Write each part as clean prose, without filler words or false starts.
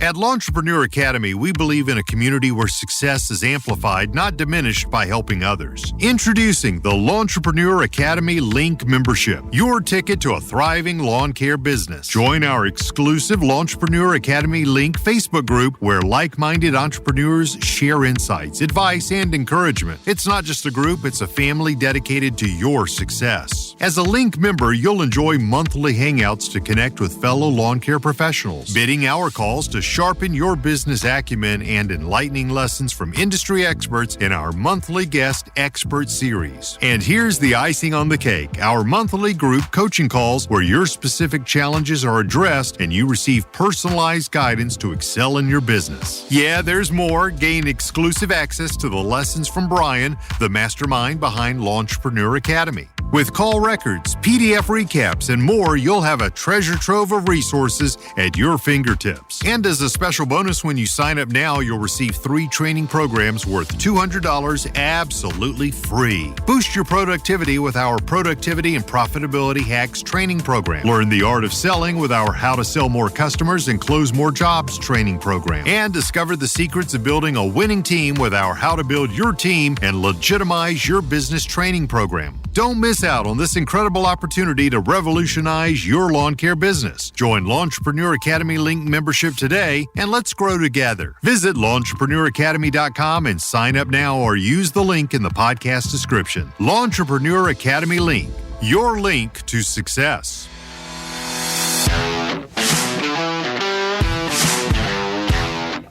At Launchpreneur Academy, we believe in a community where success is amplified, not diminished by helping others. Introducing the Launchpreneur Academy Link membership, your ticket to a thriving lawn care business. Join our exclusive Launchpreneur Academy Link Facebook group where like-minded entrepreneurs share insights, advice, and encouragement. It's not just a group, it's a family dedicated to your success. As a Link member, you'll enjoy monthly hangouts to connect with fellow lawn care professionals, bidding hour calls to sharpen your business acumen, and enlightening lessons from industry experts in our monthly guest expert series. And here's the icing on the cake, our monthly group coaching calls where your specific challenges are addressed and you receive personalized guidance to excel in your business. Yeah, there's more. Gain exclusive access to the lessons from Brian, the mastermind behind Launchpreneur Academy. With call records, PDF recaps, and more, you'll have a treasure trove of resources at your fingertips. And as a special bonus, when you sign up now, you'll receive 3 training programs worth $200 absolutely free. Boost your productivity with our Productivity and Profitability Hacks training program. Learn the art of selling with our How to Sell More Customers and Close More Jobs training program. And discover the secrets of building a winning team with our How to Build Your Team and Legitimize Your Business training program. Don't miss out on this incredible opportunity to revolutionize your lawn care business. Join Launchpreneur Academy Link membership today and let's grow together. Visit launchpreneuracademy.com and sign up now or use the link in the podcast description. Launchpreneur Academy Link, your link to success.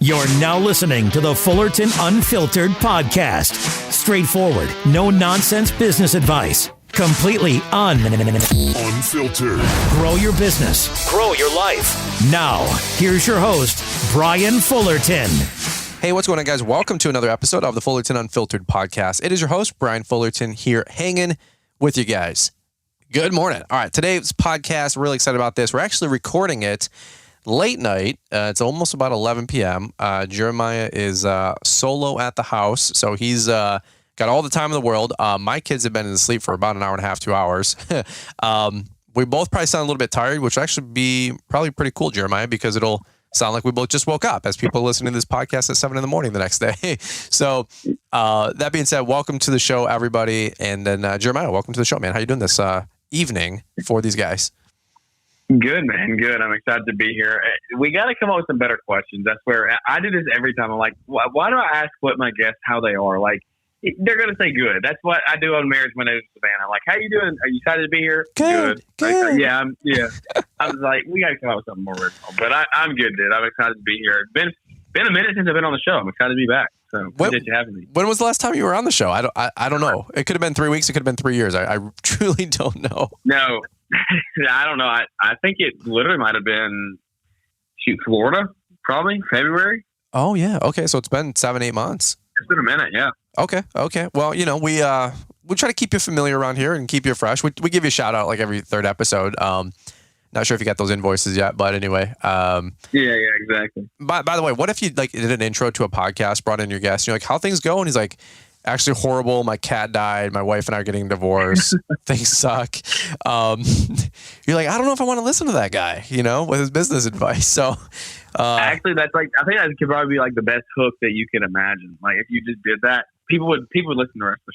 You're now listening to the Fullerton Unfiltered podcast. Straightforward, no-nonsense business advice. Completely unfiltered. Grow your business. Grow your life. Now, here's your host, Brian Fullerton. Hey, what's going on, guys? Welcome to another episode of the Fullerton Unfiltered podcast. It is your host, Brian Fullerton, here hanging with you guys. Good morning. All right, today's podcast, really excited about this. We're actually recording it late night. It's almost about 11 p.m. Jeremiah is solo at the house, so he's got all the time in the world. My kids have been in sleep for about an hour and a half, 2 hours. We both probably sound a little bit tired, which will actually be probably pretty cool, Jeremiah, because it'll sound like we both just woke up as people listening to this podcast at 7 a.m. the next day. So that being said, welcome to the show, everybody. And then Jeremiah, welcome to the show, man. How you doing this evening for these guys? Good, man. Good. I'm excited to be here. We got to come up with some better questions. That's where I do this every time. I'm like, why do I ask what my guests, how they are? Like, they're going to say good. That's what I do on Marriage Mondays with Savannah. I'm like, how you doing? Are you excited to be here? Good. Like, yeah. I was like, we got to come up with something more original. But I'm good, dude. I'm excited to be here. It's been a minute since I've been on the show. I'm excited to be back. So appreciate you having me. When was the last time you were on the show? I don't know. It could have been 3 weeks. It could have been 3 years. I truly don't know. No. I don't know. I think it literally might have been Florida, probably February. Oh yeah. Okay. So it's been 7-8 months. It's been a minute. Yeah. Okay. Well, you know, we try to keep you familiar around here and keep you fresh. We give you a shout out like every third episode. Not sure if you got those invoices yet, but anyway. Yeah, exactly. By the way, what if you like did an intro to a podcast, brought in your guest, and you're like, how things go? And he's like, actually horrible. My cat died. My wife and I are getting divorced. Things suck. You're like, I don't know if I want to listen to that guy, you know, with his business advice. So actually, that's like, I think that could probably be like the best hook that you can imagine. Like if you just did that, people would listen to the rest of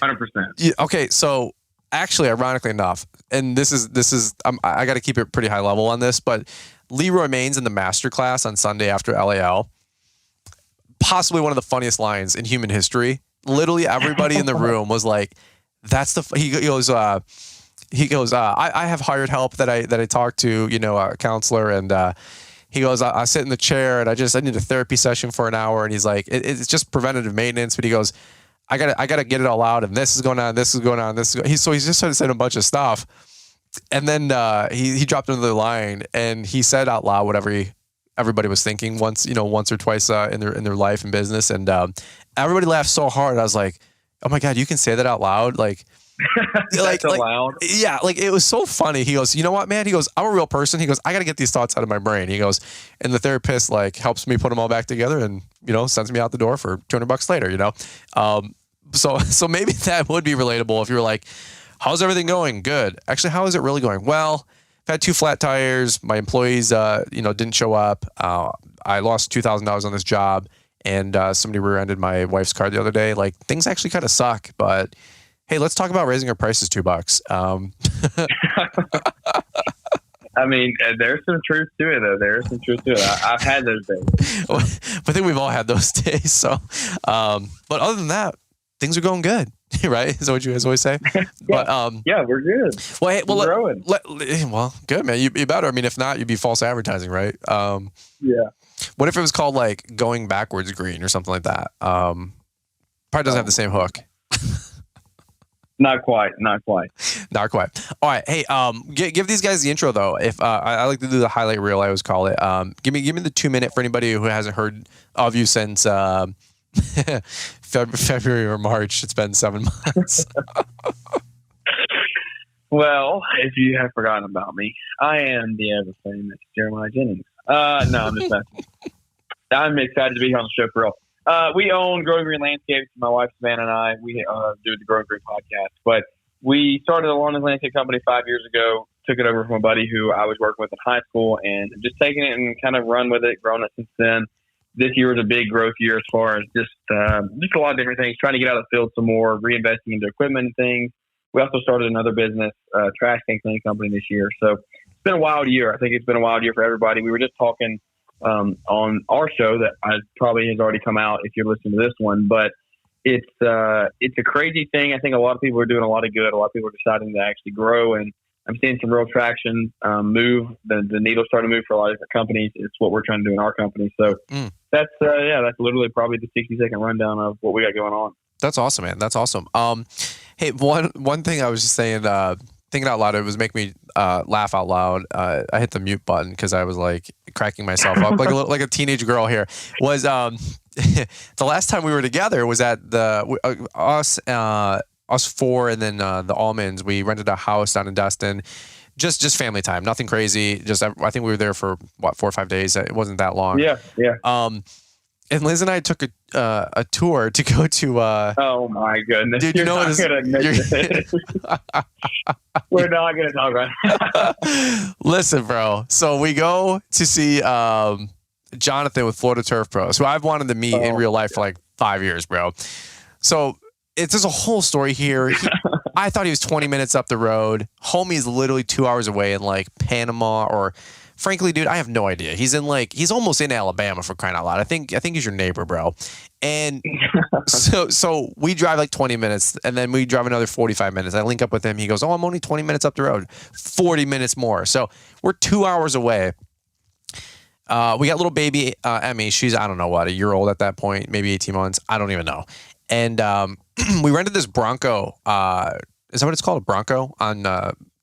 the show. 100%. Yeah, okay. So actually, ironically enough, and this is I got to keep it pretty high level on this, but Leroy Maines in the masterclass on Sunday after LAL, possibly one of the funniest lines in human history. Literally everybody in the room was like, "That's the." He goes, I have hired help that I talked to, you know, a counselor, and he goes, I sit in the chair and I need a therapy session for an hour, and he's like, it's just preventative maintenance, but he goes, I gotta get it all out, and this is going on, this is going on, this is he's just started saying a bunch of stuff, and then he dropped another line, and he said out loud whatever everybody was thinking once or twice in their life and business, and everybody laughed so hard. I was like, oh my God, you can say that out loud? Like, like loud. Yeah, like it was so funny. He goes, you know what, man? He goes, I'm a real person. He goes, I got to get these thoughts out of my brain. He goes, and the therapist like helps me put them all back together and, you know, sends me out the door for $200 later, you know? So maybe that would be relatable if you were like, how's everything going? Good. Actually, how is it really going? Well, I've had 2 flat tires. My employees, didn't show up. I lost $2,000 on this job, and somebody rear-ended my wife's car the other day. Like, things actually kind of suck, but hey, let's talk about raising our prices $2. I mean, there's some truth to it, though. There's some truth to it. I've had those days. Well, I think we've all had those days. So, but other than that, things are going good, right? Is that what you guys always say? Yeah. But Yeah, we're good. well, hey, well, We're growing. well, good, man. You better. I mean, if not, you'd be false advertising, right? Yeah. What if it was called like Going Backwards Green or something like that? Probably doesn't have the same hook. Not quite. Not quite. All right. Hey, give these guys the intro though. If I like to do the highlight reel, I always call it. Give me the 2-minute for anybody who hasn't heard of you since February or March. It's been 7 months. Well, if you have forgotten about me, I am the ever famous Jeremiah Jennings. No, I'm just messing. I'm excited to be here on the show for real. We own Growing Green Landscapes. My wife Savannah and I, we do the Growing Green podcast. But we started a lawn and landscape company 5 years ago. Took it over from a buddy who I was working with in high school, and just taken it and kind of run with it, grown it since then. This year was a big growth year as far as just a lot of different things. Trying to get out of the field some more, reinvesting into equipment and things. We also started another business, trash can cleaning company this year. So it's been a wild year. I think it's been a wild year for everybody. We were just talking on our show that probably has already come out if you're listening to this one, but it's a crazy thing. I think a lot of people are doing a lot of good. A lot of people are deciding to actually grow, and I'm seeing some real traction move. The needle's starting to move for a lot of different companies. It's what we're trying to do in our company. So that's literally probably the 60-second rundown of what we got going on. That's awesome, man. That's awesome. Hey, one thing I was just saying, thinking out loud, it was making me laugh out loud. I hit the mute button because I was like cracking myself up like a teenage girl here. Was the last time we were together was at the us four and then the Almonds. We rented a house down in Destin. Just family time, nothing crazy. Just I think we were there for 4 or 5 days. It wasn't that long. Yeah. And Liz and I took a tour to go to. Oh my goodness! Dude, you know what we're not going to talk about it. Listen, bro. So we go to see Jonathan with Florida Turf Pros, who I've wanted to meet in real life for like 5 years, bro. So there's a whole story here. I thought he was 20 minutes up the road. Homie's literally 2 hours away in like Panama or. Frankly, dude, I have no idea. He's almost in Alabama, for crying out loud. I think he's your neighbor, bro. And so we drive like 20 minutes and then we drive another 45 minutes. I link up with him. He goes, "Oh, I'm only 20 minutes up the road." 40 minutes more. So we're 2 hours away. We got little baby Emmy. She's, I don't know what, a year old at that point, maybe 18 months. I don't even know. And we rented this Bronco. Is that what it's called? A Bronco on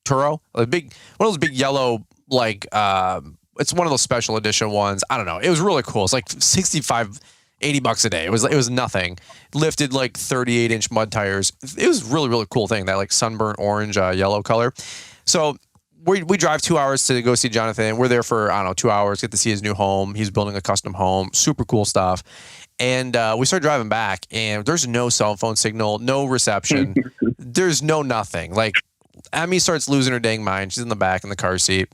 Turo? One of those big yellow, like it's one of those special edition ones. I don't know. It was really cool. It's like $65, $80 a day. It was nothing. Lifted like 38-inch mud tires. It was really, really cool thing. That like sunburnt orange, yellow color. So we drive 2 hours to go see Jonathan. We're there for, I don't know, 2 hours, get to see his new home. He's building a custom home. Super cool stuff. And we start driving back and there's no cell phone signal, no reception. There's no nothing. Like Emmy starts losing her dang mind. She's in the back in the car seat.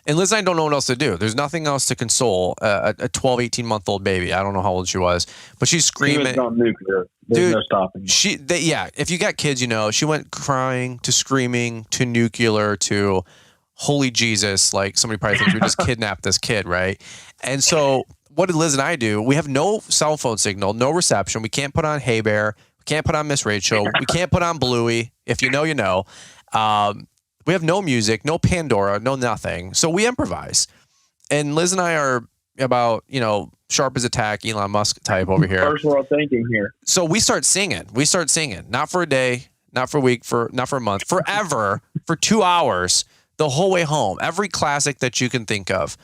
And Liz and I don't know what else to do. There's nothing else to console a 12, 18-month-old baby. I don't know how old she was, but she's screaming. She was on nuclear. There's no stopping. If you got kids, you know, she went crying to screaming to nuclear to holy Jesus. Like somebody probably thinks we just kidnapped this kid, right? And so what did Liz and I do? We have no cell phone signal, no reception. We can't put on Hey Bear. We can't put on Miss Rachel. We can't put on Bluey. If you know, you know. We have no music, no Pandora, no nothing. So we improvise. And Liz and I are about, sharp as a tack, Elon Musk type over here. First world thinking here. So we start singing. Not for a day, not for a week, not for a month, forever, for 2 hours, the whole way home. Every classic that you can think of.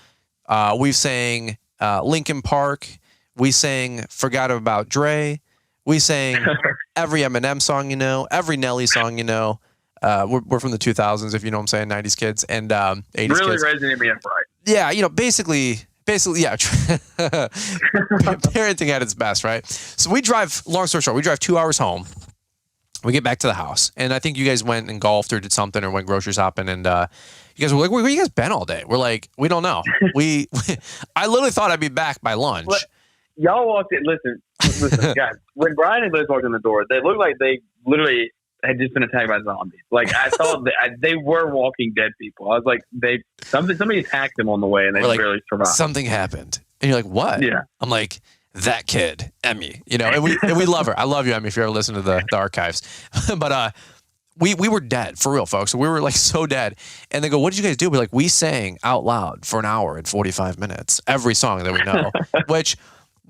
We sang Linkin Park. We sang Forgot About Dre. We sang every Eminem song you know, every Nelly song you know. We're from the 2000s, if you know what I'm saying, 90s kids and 80s really kids. Really resonated me up right. Yeah, basically, yeah. Parenting at its best, right? So we drive, long story short, we drive 2 hours home. We get back to the house, and I think you guys went and golfed or did something or went grocery shopping, and you guys were like, where you guys been all day? We're like, we don't know. I literally thought I'd be back by lunch. But y'all walked in. Listen, guys. When Brian and Liz walked in the door, they looked like they literally had just been attacked by zombies. Like, I thought they were walking dead people. I was like, somebody attacked them on the way, and they barely survived. Something happened, and you're like, what? Yeah. I'm like, that kid, Emmy, and we love her. I love you, Emmy, if you ever listen to the archives. But we were dead, for real, folks. We were like so dead. And they go, what did you guys do? We're like, we sang out loud for an hour and 45 minutes, every song that we know, which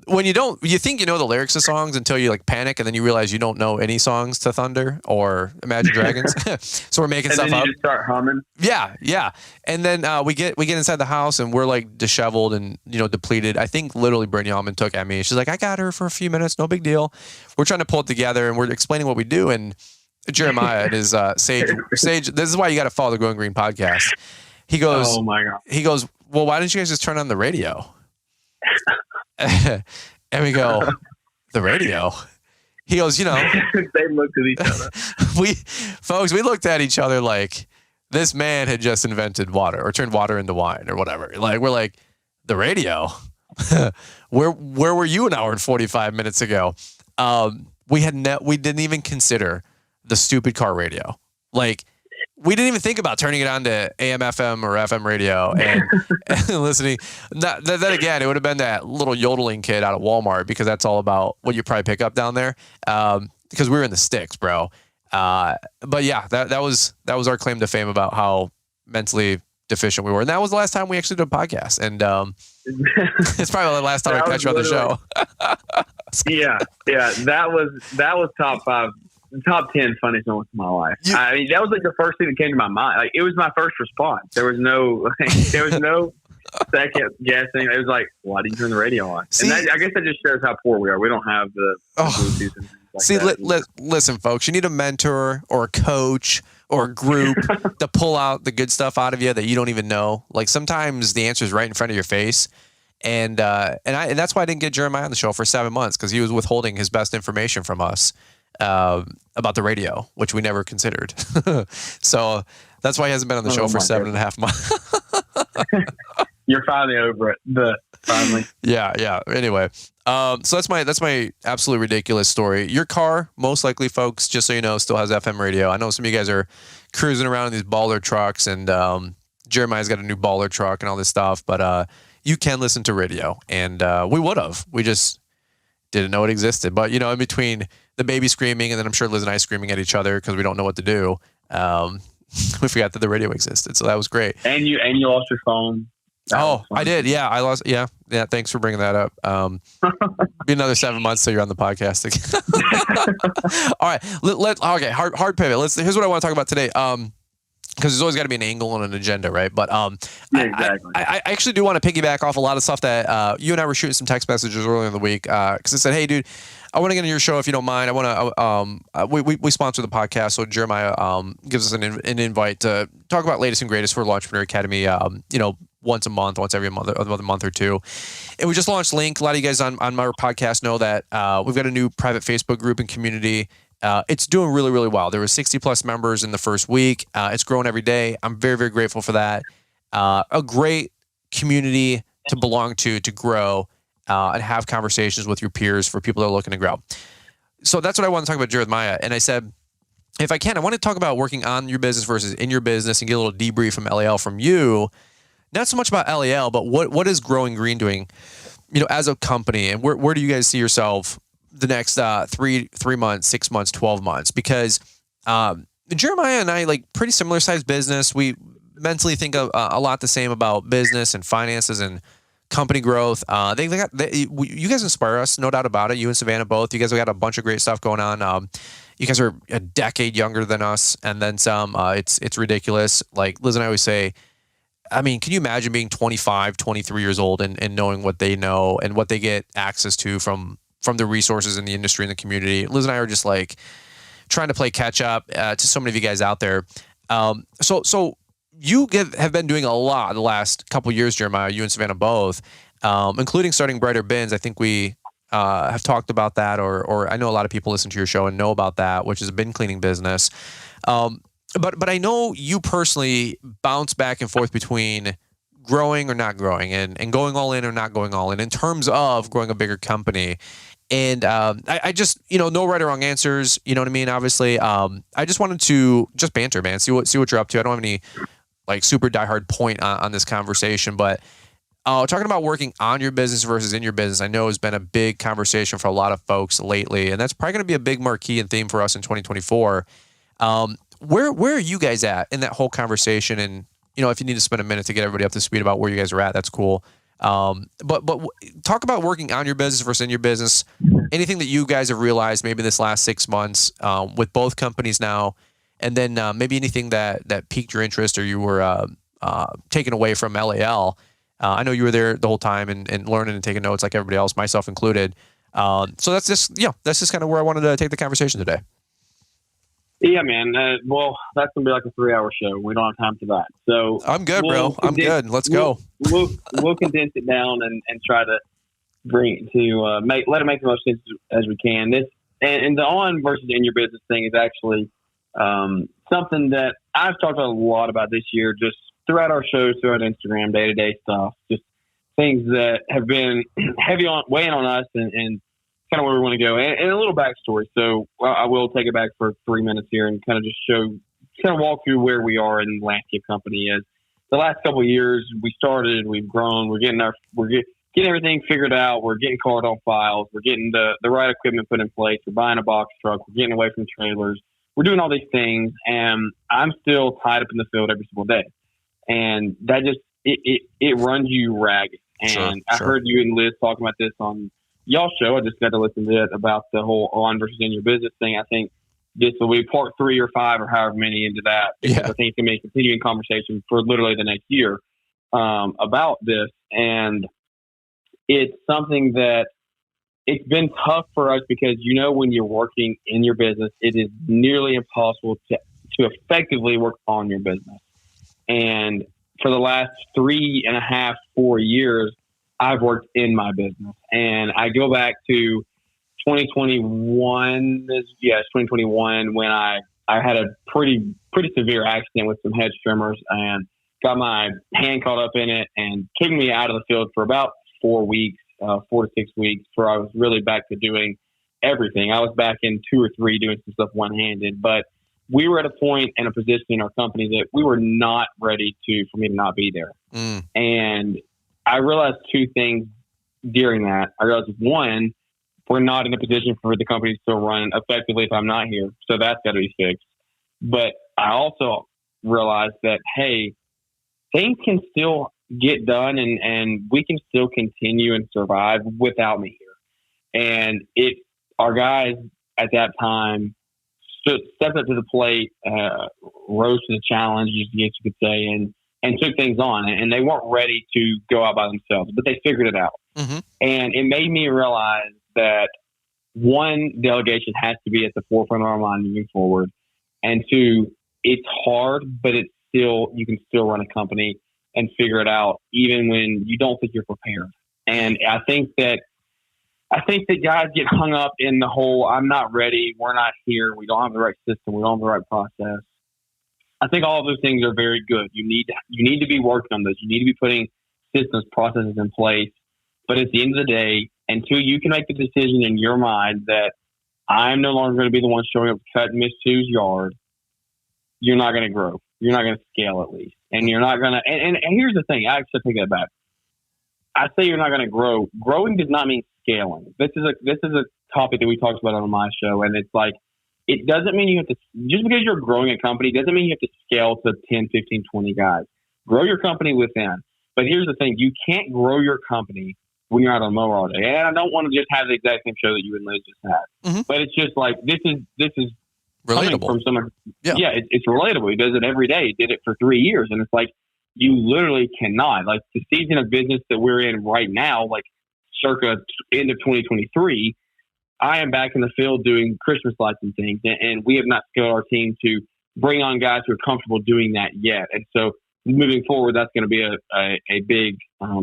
when you think you know the lyrics of songs until you like panic, and then you realize you don't know any songs to Thunder or Imagine Dragons. So we're making stuff up. And then you just start humming. Yeah. And then we get inside the house, and we're like disheveled and depleted. I think literally Brittany Allman took Emmy. She's like, I got her for a few minutes, no big deal. We're trying to pull it together, and we're explaining what we do. And Jeremiah and his Sage. This is why you got to follow the Going Green podcast. He goes, oh my God. He goes, well, why didn't you guys just turn on the radio? And we go, the radio. He goes, they looked at each other. we looked at each other like this man had just invented water or turned water into wine or whatever. Like, we're like, the radio. Where were you an hour and 45 minutes ago? We didn't even consider the stupid car radio. Like, we didn't even think about turning it on to AM, FM, or FM radio and listening. That again, it would have been that little yodeling kid out of Walmart, because that's all about what you probably pick up down there. Because we were in the sticks, bro. But yeah, that was our claim to fame about how mentally deficient we were. And that was the last time we actually did a podcast. And it's probably the last time I catch you on the show. yeah. That was top 5. Top 10 funniest moments of my life. I mean, that was like the first thing that came to my mind. Like, it was my first response. There was no second guessing. It was like, why did you turn the radio on? And I guess that just shows how poor we are. We don't have the Bluetooth and things like that. Listen, folks, you need a mentor or a coach or a group to pull out the good stuff out of you that you don't even know. Like, sometimes the answer is right in front of your face. And that's why I didn't get Jeremiah on the show for 7 months, because he was withholding his best information from us about the radio, which we never considered. So that's why he hasn't been on the show for 7.5 months. You're finally over it. Finally. Yeah. Anyway, so that's my absolutely ridiculous story. Your car, most likely, folks, just so you know, still has FM radio. I know some of you guys are cruising around in these baller trucks, and Jeremiah's got a new baller truck and all this stuff, but you can listen to radio, and we would have. We just didn't know it existed. But, in between the baby screaming, and then I'm sure Liz and I screaming at each other because we don't know what to do, we forgot that the radio existed. So that was great. And you lost your phone. I did. Yeah, I lost. Yeah. Thanks for bringing that up. Be another 7 months till you're on the podcast again. All right. Okay. Hard pivot. Here's what I want to talk about today. Because there's always got to be an angle and an agenda, right? But exactly. I actually do want to piggyback off a lot of stuff that you and I were shooting some text messages earlier in the week. Because I said, hey, dude, I want to get into your show if you don't mind. I want to. We sponsor the podcast, so Jeremiah gives us an invite to talk about latest and greatest for Entrepreneur Academy. Once a month, once every month or two. And we just launched Link. A lot of you guys on my podcast know that we've got a new private Facebook group and community. It's doing really, really well. There were 60 plus members in the first week. It's growing every day. I'm very, very grateful for that. A great community to belong to grow and have conversations with your peers for people that are looking to grow. So that's what I want to talk about, Jeremiah. And I said, if I can, I want to talk about working on your business versus in your business and get a little debrief from LAL from you. Not so much about LAL, but what is Growing Green doing, as a company, and where do you guys see yourself the next 3 months, 6 months, 12 months? Because Jeremiah and I, like, pretty similar sized business. We mentally think a lot the same about business and finances and company growth. You guys inspire us, no doubt about it. You and Savannah both. You guys have got a bunch of great stuff going on. You guys are a decade younger than us, and then some. It's ridiculous. Like Liz and I always say, I mean, can you imagine being 25, 23 years old and knowing what they know and what they get access to from the resources in the industry and the community? Liz and I are just like trying to play catch up to so many of you guys out there. So you have been doing a lot the last couple of years, Jeremiah, you and Savannah both, including starting Brighter Bins. I think we have talked about that, or I know a lot of people listen to your show and know about that, which is a bin cleaning business. But I know you personally bounce back and forth between growing or not growing, and going all in or not going all in terms of growing a bigger company. And I just, no right or wrong answers. You know what I mean? Obviously, I just wanted to just banter, man. See what you're up to. I don't have any like super diehard point on this conversation, but talking about working on your business versus in your business, I know has been a big conversation for a lot of folks lately, and that's probably going to be a big marquee and theme for us in 2024. Where are you guys at in that whole conversation? And if you need to spend a minute to get everybody up to speed about where you guys are at, that's cool. But talk about working on your business versus in your business. Anything that you guys have realized maybe this last 6 months with both companies now, and then maybe anything that piqued your interest or you were taken away from LAL. I know you were there the whole time and learning and taking notes like everybody else, myself included. So that's just kind of where I wanted to take the conversation today. Yeah, man. Well, that's going to be like a 3-hour show. We don't have time for that. So I'm good, bro. I'm good. Let's go. We'll condense it down and try to bring it to let it make the most sense as we can. This and the on versus in your business thing is actually something that I've talked a lot about this year, just throughout our shows, throughout Instagram, day-to-day stuff, just things that have been weighing on us and kind of where we want to go. And a little backstory. So I will take it back for 3 minutes here and kind of just walk through where we are in the landscape company. As the last couple of years, we started, we've grown, we're getting everything figured out. We're getting cars on files. We're getting the right equipment put in place. We're buying a box truck. We're getting away from trailers. We're doing all these things, and I'm still tied up in the field every single day. And that just, it runs you ragged. And Sure. I heard you and Liz talking about this on y'all's show. I just got to listen to it about the whole on versus in your business thing. I think this will be part 3 or 5 or however many into that. Because I think it's going to be a continuing conversation for literally the next year about this. And it's something that it's been tough for us because, when you're working in your business, it is nearly impossible to effectively work on your business. And for the last 3.5, 4 years, I've worked in my business. And I go back to 2021, when I had a pretty severe accident with some hedge trimmers and got my hand caught up in it and kicked me out of the field for about 4 weeks. 4 to 6 weeks before I was really back to doing everything. I was back in 2 or 3 doing some stuff one-handed, but we were at a point and a position in our company that we were not ready for me to not be there. And I realized 2 things during that. I realized, one, we're not in a position for the company to still run effectively if I'm not here. So that's got to be fixed. But I also realized that, hey, things can still get done and we can still continue and survive without me here. And our guys at that time stepped up to the plate, rose to the challenge, I guess you could say, and took things on. And they weren't ready to go out by themselves, but they figured it out. Mm-hmm. And it made me realize that 1, delegation has to be at the forefront of our mind moving forward. And 2, it's hard, but you can still run a company and figure it out even when you don't think you're prepared. And I think that guys get hung up in the whole, I'm not ready, we're not here, we don't have the right system, we don't have the right process. I think all of those things are very good. You need to be working on those. You need to be putting systems, processes in place. But at the end of the day, until you can make the decision in your mind that I'm no longer going to be the one showing up to cut Miss Sue's yard, you're not going to grow. You're not going to scale, at least. And you're not going to, and here's the thing, I actually take that back. I say you're not going to grow. Growing does not mean scaling. This is a topic that we talked about on my show. And it's like, it doesn't mean you have to, just because you're growing a company, doesn't mean you have to scale to 10, 15, 20 guys. Grow your company within. But here's the thing, you can't grow your company when you're out on a mower all day. And I don't want to just have the exact same show that you and Liz just had. Mm-hmm. But it's just like, this is relatable. From someone, it's relatable. He does it every day. He did it for 3 years. And it's like, you literally cannot. Like the season of business that we're in right now, like circa end of 2023, I am back in the field doing Christmas lights and things. And we have not scaled our team to bring on guys who are comfortable doing that yet. And so moving forward, that's going to be a big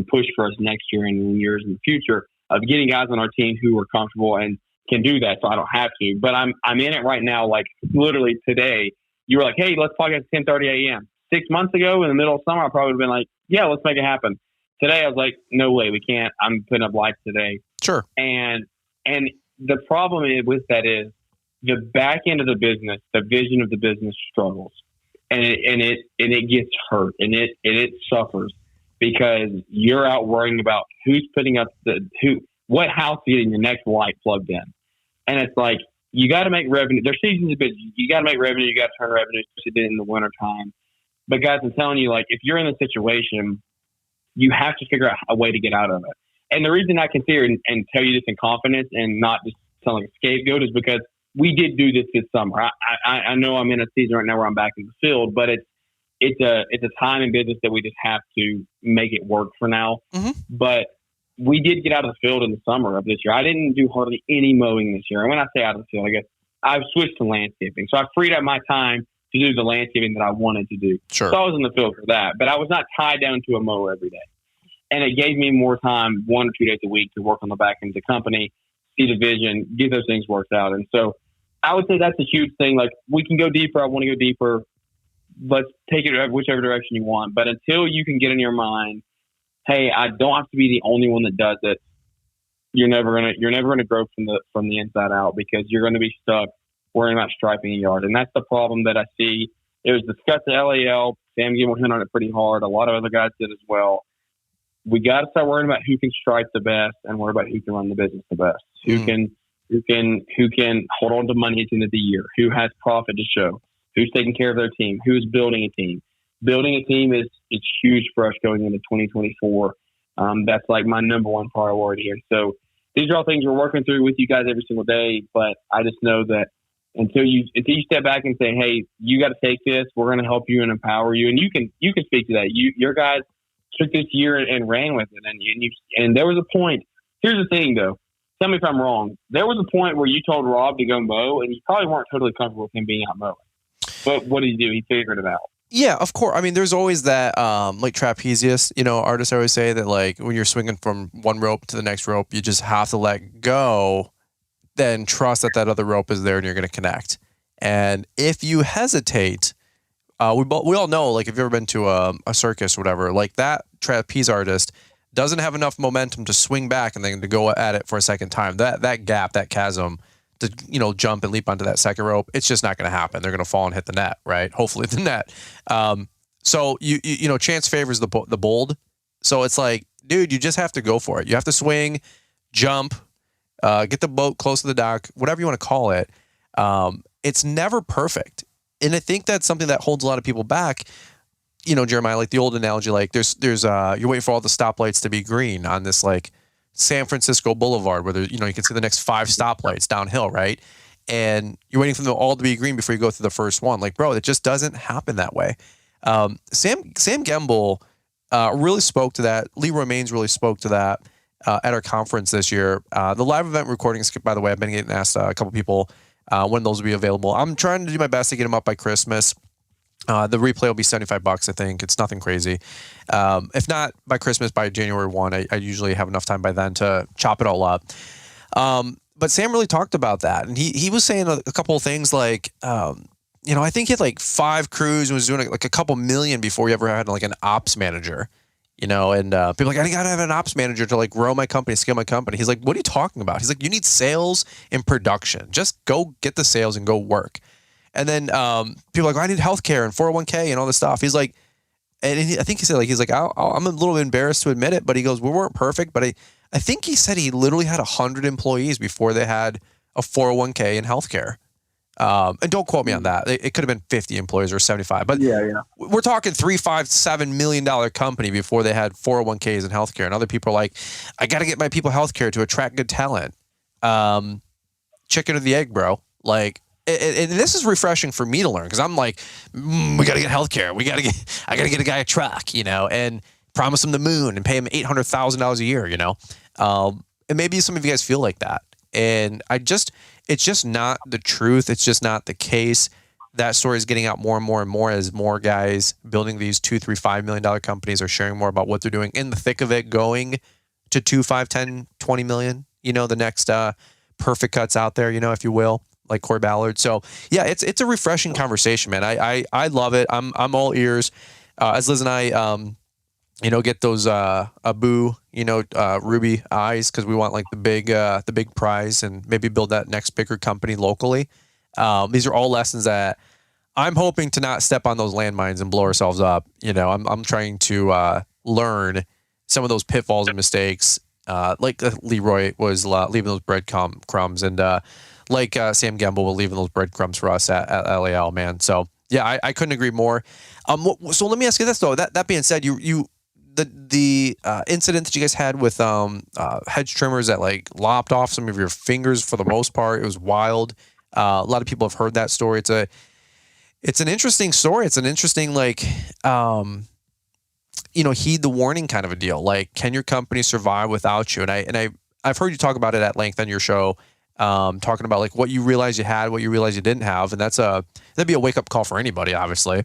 push for us next year and in years in the future. getting guys on our team who are comfortable and can do that, so I don't have to. But I'm in it right now. Like literally today, you were like, "Hey, let's talk at 10:30 a.m." 6 months ago, in the middle of summer, I probably would have been like, "Yeah, let's make it happen." Today, I was like, "No way, we can't." I'm putting up lights today. Sure. And the problem with that is the back end of the business, the vision of the business struggles, and it gets hurt, and it suffers because you're out worrying about who's putting up what house is getting the next light plugged in. And it's like, you got to make revenue. Their season's a bit, you got to make revenue. You got to turn revenue, especially in the winter time. But guys, I'm telling you, like, if you're in a situation, you have to figure out a way to get out of it. And the reason I can sit here and tell you this in confidence and not just sound like a scapegoat is because we did do this summer. I know I'm in a season right now where I'm back in the field, but it's a time in business that we just have to make it work for now. Mm-hmm. But we did get out of the field in the summer of this year. I didn't do hardly any mowing this year. And when I say out of the field, I guess I've switched to landscaping. So I freed up my time to do the landscaping that I wanted to do. Sure. So I was in the field for that, but I was not tied down to a mower every day. And it gave me more time, 1 or 2 days a week, to work on the back end of the company, see the vision, get those things worked out. And so I would say that's a huge thing. Like, we can go deeper. I want to go deeper. Let's take it whichever direction you want. But until you can get in your mind, hey, I don't have to be the only one that does it, you're never gonna grow from the inside out, because you're gonna be stuck worrying about striping a yard. And that's the problem that I see. It was discussed at LAL. Sam Gilmore hit on it pretty hard. A lot of other guys did as well. We got to start worrying about who can stripe the best and worry about who can run the business the best. Who can hold on to money at the end of the year, who has profit to show, who's taking care of their team, who's building a team. Building a team is huge for us going into 2024. That's like my number one priority. And so these are all things we're working through with you guys every single day. But I just know that until you step back and say, hey, you got to take this, we're going to help you and empower you. And you can speak to that. Your guys took this year and ran with it. And there was a point. Here's the thing, though. Tell me if I'm wrong. There was a point where you told Rob to go mow, and you probably weren't totally comfortable with him being out mowing. But what did he do? He figured it out. Yeah, of course. I mean, there's always that, like trapezius, artists always say that, like, when you're swinging from one rope to the next rope, you just have to let go, then trust that other rope is there and you're going to connect. And if you hesitate, we all know, like, if you've ever been to a circus or whatever, like, that trapeze artist doesn't have enough momentum to swing back and then to go at it for a second time. That gap, that chasm, to jump and leap onto that second rope, it's just not going to happen. They're going to fall and hit the net, right? Hopefully the net. So you chance favors the bold. So it's like, dude, you just have to go for it. You have to swing, jump, get the boat close to the dock, whatever you want to call it. It's never perfect, and I think that's something that holds a lot of people back. Jeremiah, like the old analogy, like there's you're waiting for all the stoplights to be green on this, like, San Francisco Boulevard, where you can see the next 5 stoplights downhill, right? And you're waiting for them all to be green before you go through the first one. Like, bro, it just doesn't happen that way. Sam Gamble really spoke to that. Leroy Maines really spoke to that at our conference this year. The live event recordings, by the way, I've been getting asked a couple people when those will be available. I'm trying to do my best to get them up by Christmas. The replay will be $75, I think. It's nothing crazy. If not by Christmas, by January 1, I usually have enough time by then to chop it all up. But Sam really talked about that. And he was saying a couple of things like, I think he had like 5 crews and was doing like a couple million before he ever had like an ops manager, and people are like, I got to have an ops manager to like grow my company, scale my company. He's like, what are you talking about? He's like, you need sales and production. Just go get the sales and go work. And then people are like, I need healthcare and 401k and all this stuff. He's like, I think he said, like, he's like, I'm a little embarrassed to admit it, but he goes, we weren't perfect. But I think he said he literally had 100 employees before they had a 401k and healthcare. And don't quote me on that. It could have been 50 employees or 75. But yeah. We're talking $3, $5, $7 million company before they had 401ks and healthcare. And other people are like, I got to get my people healthcare to attract good talent. Chicken or the egg, bro. Like, and this is refreshing for me to learn, because I'm like, we got to get healthcare. I got to get a guy a truck, and promise him the moon and pay him $800,000 a year, and maybe some of you guys feel like that. And it's just not the truth. It's just not the case. That story is getting out more and more and more as more guys building these $2, $3, $5 million companies are sharing more about what they're doing in the thick of it, going to $2, $5, $10, $20 million, the next perfect cuts out there, if you will, like Corey Ballard. So yeah, it's a refreshing conversation, man. I love it. I'm all ears. As Liz and I, get those Abu, Ruby eyes, because we want like the big prize and maybe build that next bigger company locally. These are all lessons that I'm hoping to not step on those landmines and blow ourselves up. I'm trying to learn some of those pitfalls and mistakes, like Leroy was leaving those breadcrumbs, and like Sam Gamble was leaving those breadcrumbs for us at LAL, man. So yeah, I couldn't agree more. So let me ask you this though. That being said, the incident that you guys had with hedge trimmers that like lopped off some of your fingers for the most part, it was wild. A lot of people have heard that story. It's an interesting story. It's an interesting heed the warning kind of a deal. Like, can your company survive without you? And I've heard you talk about it at length on your show, talking about like what you realize you had, what you realize you didn't have, and that'd be a wake up call for anybody, obviously.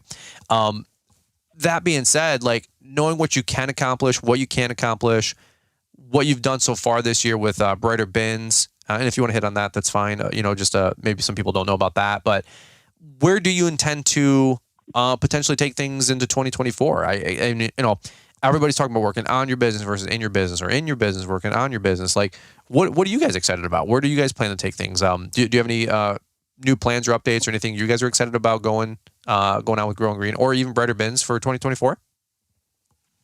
That being said, like knowing what you can accomplish, what you can't accomplish, what you've done so far this year with Brighter Bins, and if you want to hit on that, that's fine. Just maybe some people don't know about that, but where do you intend to potentially take things into 2024? Everybody's talking about working on your business versus in your business, or in your business working on your business. Like, what are you guys excited about? Where do you guys plan to take things? Do you have any new plans or updates or anything you guys are excited about going out with Growing Green or even Brighter Bins for 2024?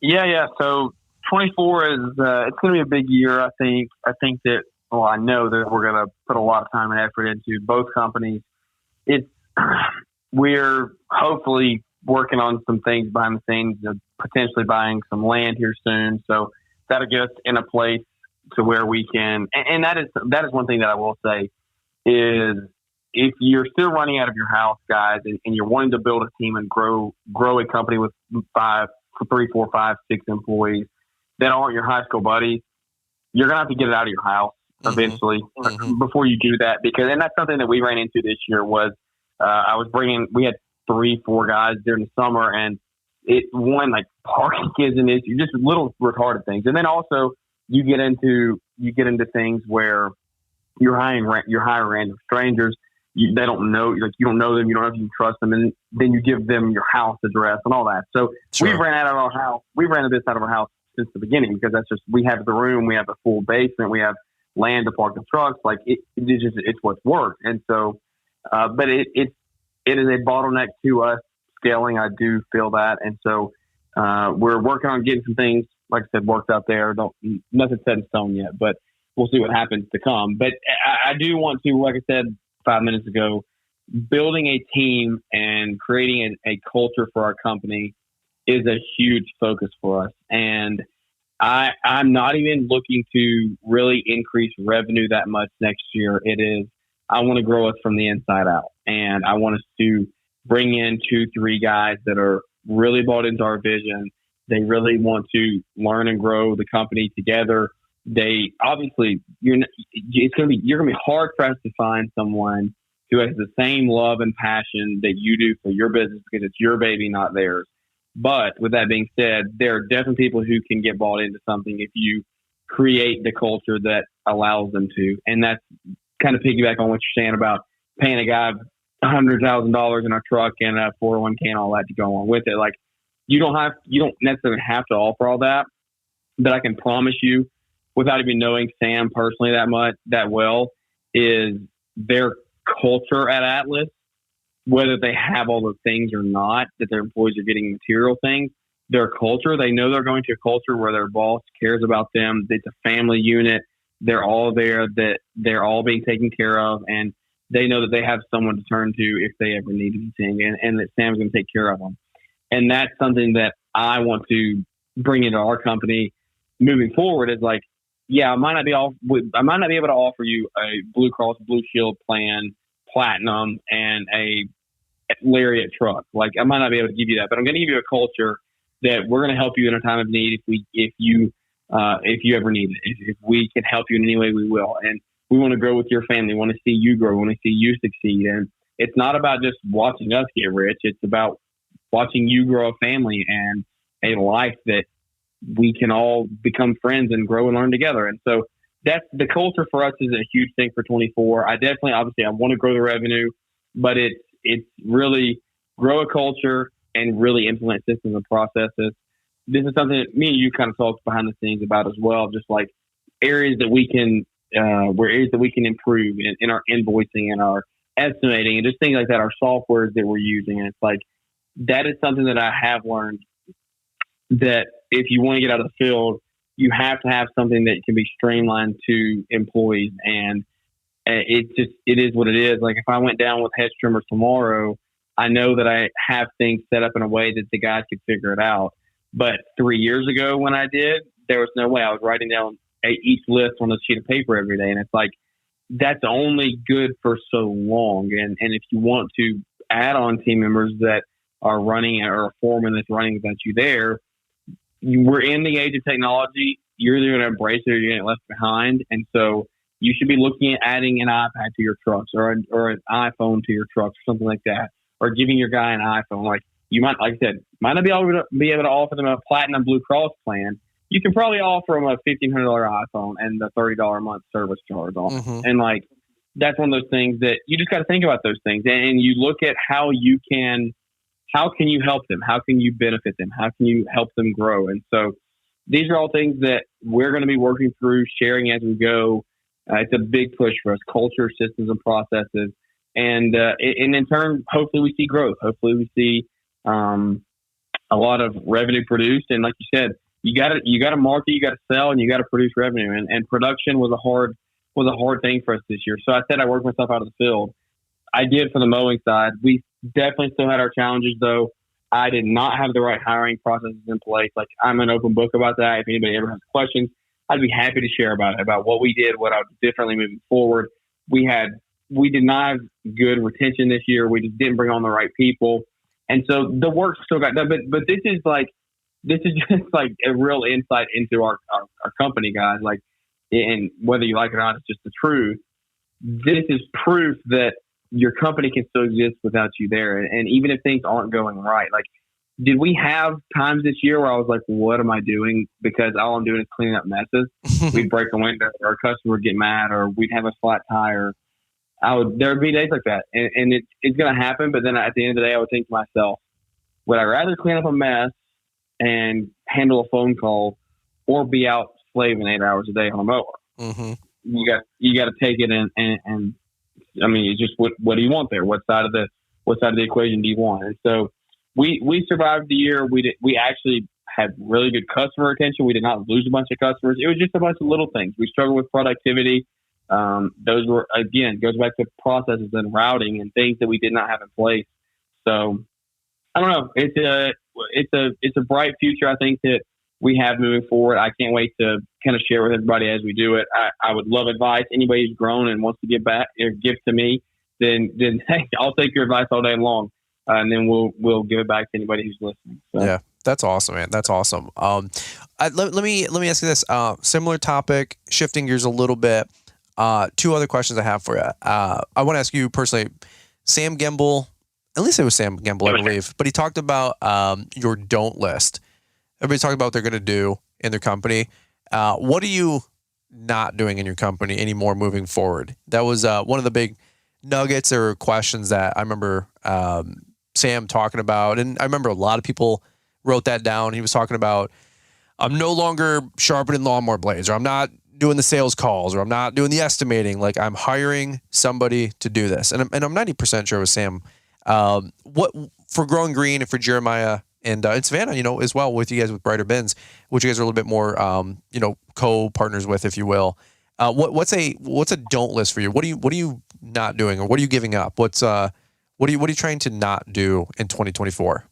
Yeah. So 24 is it's going to be a big year. I think that. Well, I know that we're going to put a lot of time and effort into both companies. We're hopefully working on some things behind the scenes, potentially buying some land here soon. So that'll get us in a place to where we can, and that is one thing that I will say is if you're still running out of your house, guys, and you're wanting to build a team and grow a company with 3, 4, 5, 6 employees that aren't your high school buddies, you're going to have to get it out of your house eventually before you do that. And that's something that we ran into this year was, we had 3, 4 guys during the summer, and like parking is an issue, just little retarded things. And then also you get into things where you're hiring random strangers. They don't know, like you don't know them, you don't know if you can trust them, and then you give them your house address and all that. So sure. We ran this out of our house since the beginning because that's just, we have the room, we have a full basement, we have land to park the trucks. Like it's what's worked. And so, but it is a bottleneck to us scaling. I do feel that. And so, we're working on getting some things, like I said, worked out there. Nothing set in stone yet, but we'll see what happens to come. But I do want to, like I said 5 minutes ago, building a team and creating a culture for our company is a huge focus for us. And I'm not even looking to really increase revenue that much next year. I want to grow us from the inside out. And I want us to bring in 2, 3 guys that are really bought into our vision. They really want to learn and grow the company together. They obviously, you're going to be hard pressed to find someone who has the same love and passion that you do for your business because it's your baby, not theirs. But with that being said, there are definitely people who can get bought into something if you create the culture that allows them to. And that's kind of piggyback on what you're saying about paying a guy $100,000 in our truck and a 401k and all that to go along with it. Like you don't necessarily have to offer all that, but I can promise you, without even knowing Sam personally that well, is their culture at Atlas, whether they have all those things or not, that their employees are getting material things, their culture, they know they're going to a culture where their boss cares about them. It's a family unit. They're all there, that they're all being taken care of, and they know that they have someone to turn to if they ever need anything, and that Sam's going to take care of them. And that's something that I want to bring into our company moving forward is like, yeah, I might not be able to offer you a Blue Cross Blue Shield plan, platinum, and a Lariat truck. Like I might not be able to give you that, but I'm going to give you a culture that we're going to help you in a time of need if you ever need it. If we can help you in any way, we will. And we want to grow with your family. We want to see you grow. We want to see you succeed. And it's not about just watching us get rich. It's about watching you grow a family and a life that we can all become friends and grow and learn together. And so that's the culture for us is a huge thing for 24. I want to grow the revenue, but it's really grow a culture and really implement systems and processes. This is something that me and you kind of talked behind the scenes about as well, just like areas that we can improve in our invoicing and our estimating and just things like that, our softwares that we're using. And it's like, that is something that I have learned, that if you want to get out of the field, you have to have something that can be streamlined to employees. And it is what it is. Like if I went down with hedge trimmers tomorrow, I know that I have things set up in a way that the guys could figure it out. But 3 years ago when I did, there was no way. I was writing down each list on a sheet of paper every day. And it's like, that's only good for so long. And if you want to add on team members that are running, or a foreman that's running without you there, we're in the age of technology. You're either going to embrace it or you're going to get left behind. And so you should be looking at adding an iPad to your trucks, or an iPhone to your trucks, or something like that, or giving your guy an iPhone. Like you might, like I said, might not be able to offer them a platinum Blue Cross plan. You can probably offer them a $1,500 iPhone and the $30 a month service charge on it. Mm-hmm. And like, that's one of those things that you just got to think about those things. And you look at how can you help them? How can you benefit them? How can you help them grow? And so these are all things that we're going to be working through, sharing as we go. It's a big push for us, culture, systems, and processes. And in turn, hopefully we see growth. Hopefully we see a lot of revenue produced. And like you said, you got to market, you got to sell, and you got to produce revenue. And production was a hard thing for us this year. So I said I worked myself out of the field. I did for the mowing side. We definitely still had our challenges, though. I did not have the right hiring processes in place. Like, I'm an open book about that. If anybody ever has questions, I'd be happy to share about it, about what we did, what I would do differently moving forward. We did not have good retention this year. We just didn't bring on the right people. And so the work still got done. But this is just like a real insight into our company, guys. Like, and whether you like it or not, it's just the truth. This is proof that your company can still exist without you there. And even if things aren't going right, like, did we have times this year where I was like, what am I doing? Because all I'm doing is cleaning up messes. We'd break a window, or a customer would get mad, or we'd have a flat tire. There would be days like that. And it's going to happen. But then at the end of the day, I would think to myself, would I rather clean up a mess and handle a phone call, or be out slaving 8 hours a day on a mower? Mm-hmm. You got to take it and I mean, it's just what do you want there? What side of the equation do you want? And so we survived the year. We actually had really good customer retention. We did not lose a bunch of customers. It was just a bunch of little things. We struggled with productivity. Those were, again, goes back to processes and routing and things that we did not have in place. So I don't know. It's a bright future, I think, that we have moving forward. I can't wait to kind of share with everybody as we do it. I would love advice. Anybody who's grown and wants to give back or give to me, then hey, I'll take your advice all day long, and then we'll give it back to anybody who's listening. So. Yeah, that's awesome, man. That's awesome. Let me ask you this. Similar topic, shifting gears a little bit. Two other questions I have for you. I want to ask you personally, Sam Gimbel. At least it was Sam Gimbel, I believe, but he talked about your don't list. Everybody's talking about what they're going to do in their company. What are you not doing in your company anymore moving forward? That was one of the big nuggets or questions that I remember Sam talking about. And I remember a lot of people wrote that down. He was talking about, I'm no longer sharpening lawnmower blades, or I'm not doing the sales calls, or I'm not doing the estimating. Like, I'm hiring somebody to do this. And I'm 90% sure it was Sam. What for Growing Green and for Jeremiah and Savannah, as well with you guys with Brighter Bins, which you guys are a little bit more, co-partners with, if you will. What's a don't list for you? What are you not doing, or what are you giving up? What are you trying to not do in 2024?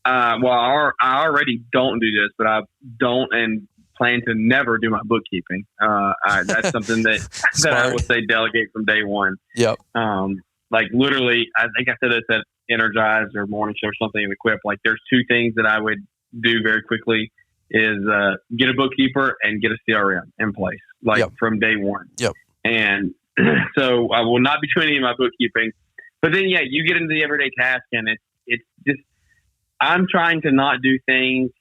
Well, I already don't do this, but I don't and plan to never do my bookkeeping. That's something that I would say delegate from day one. Yep. Like, literally, I think I said this at Energize or Morning Show or something in Equip. Like, there's two things that I would do very quickly is get a bookkeeper and get a CRM in place, from day one. Yep. And so I will not be doing any of my bookkeeping. But then, you get into the everyday task, and it's just, I'm trying to not do things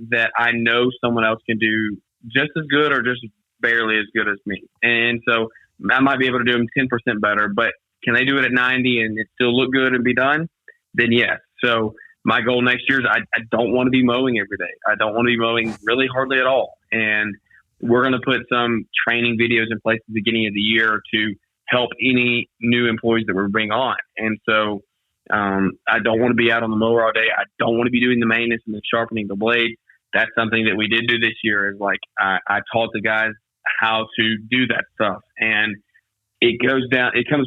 that I know someone else can do just as good or just barely as good as me. And so I might be able to do them 10% better, but can they do it at 90 and it still look good and be done? Then yes. So my goal next year is I don't want to be mowing every day. I don't want to be mowing really hardly at all. And we're going to put some training videos in place at the beginning of the year to help any new employees that we bring on. And so I don't want to be out on the mower all day. I don't want to be doing the maintenance and the sharpening the blade. That's something that we did do this year is like I taught the guys how to do that stuff. And it comes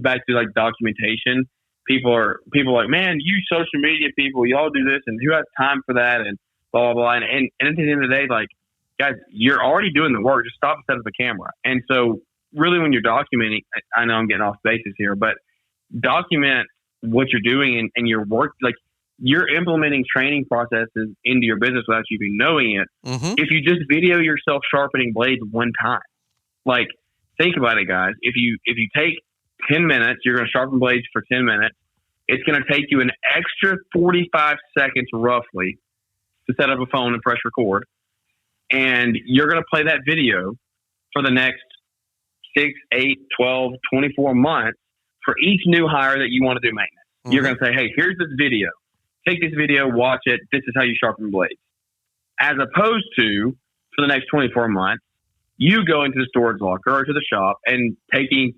back to like documentation. People are like, man, you social media people, y'all do this and who has time for that and blah, blah, blah. And at the end of the day, like, guys, you're already doing the work. Just stop and set up the camera. And so really when you're documenting, I know I'm getting off basis here, but document what you're doing and your work. Like you're implementing training processes into your business without you even knowing it. Mm-hmm. If you just video yourself sharpening blades one time, like think about it, guys. If you take 10 minutes, you're going to sharpen blades for 10 minutes. It's going to take you an extra 45 seconds roughly to set up a phone and press record. And you're going to play that video for the next 6, 8, 12, 24 months for each new hire that you want to do maintenance. Mm-hmm. You're going to say, hey, here's this video. Take this video, watch it. This is how you sharpen blades. As opposed to, for the next 24 months, you go into the storage locker or to the shop and taking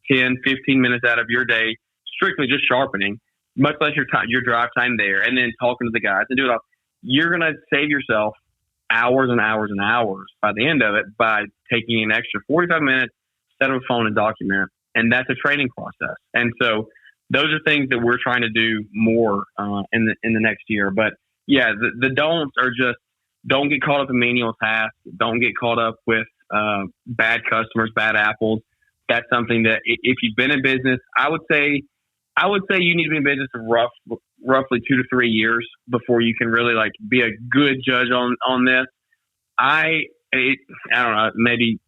10, 15 minutes out of your day, strictly just sharpening, much less your drive time there, and then talking to the guys and do it all. You're going to save yourself hours and hours and hours by the end of it by taking an extra 45 minutes, set up a phone and document. And that's a training process. And so those are things that we're trying to do more in the next year. But yeah, the don'ts are just don't get caught up in menial tasks. Don't get caught up with bad customers, bad apples. That's something that if you've been in business, I would say you need to be in business for roughly 2 to 3 years before you can really like be a good judge on this. I don't know, maybe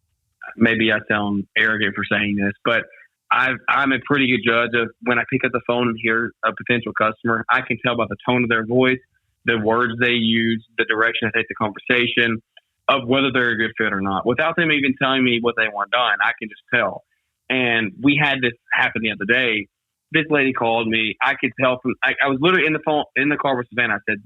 I sound arrogant for saying this, but I'm a pretty good judge of when I pick up the phone and hear a potential customer. I can tell by the tone of their voice, the words they use, the direction they take the conversation, of whether they're a good fit or not. Without them even telling me what they want done, I can just tell. And we had this happen the other day. This lady called me. I could tell from I was literally in the car with Savannah. I said,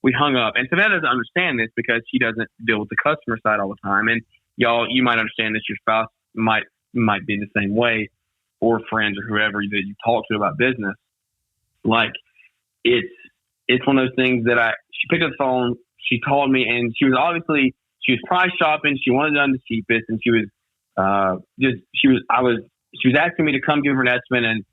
we hung up. And Savannah doesn't understand this because she doesn't deal with the customer side all the time. And y'all, you might understand this. Your spouse might be the same way, or friends or whoever that you talk to about business. Like it's one of those things that she picked up the phone, she called me, and she was price shopping. She wanted it done the cheapest, and she was asking me to come give her an estimate, and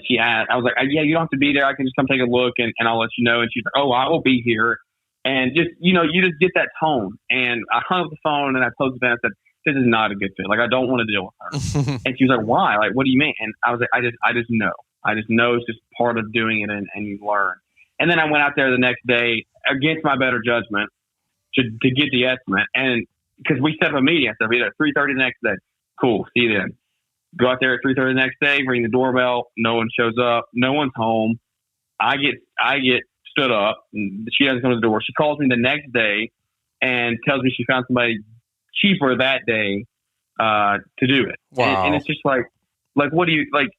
she asked, I was like, yeah, you don't have to be there. I can just come take a look and I'll let you know. And she's like, oh, I will be here. And just, you just get that tone. And I hung up the phone and I told Savannah, I said, this is not a good fit. Like, I don't want to deal with her. And she was like, why? Like, what do you mean? And I was like, I just know. I just know it's just part of doing it and you learn. And then I went out there the next day against my better judgment to get the estimate. And because we set up a meeting, I said, I'll be there at 3:30 the next day. Cool. See you then. Go out there at 3:30 the next day, ring the doorbell. No one shows up. No one's home. I get stood up. She doesn't come to the door. She calls me the next day and tells me she found somebody cheaper that day to do it. Wow. And it's just like, what do you like?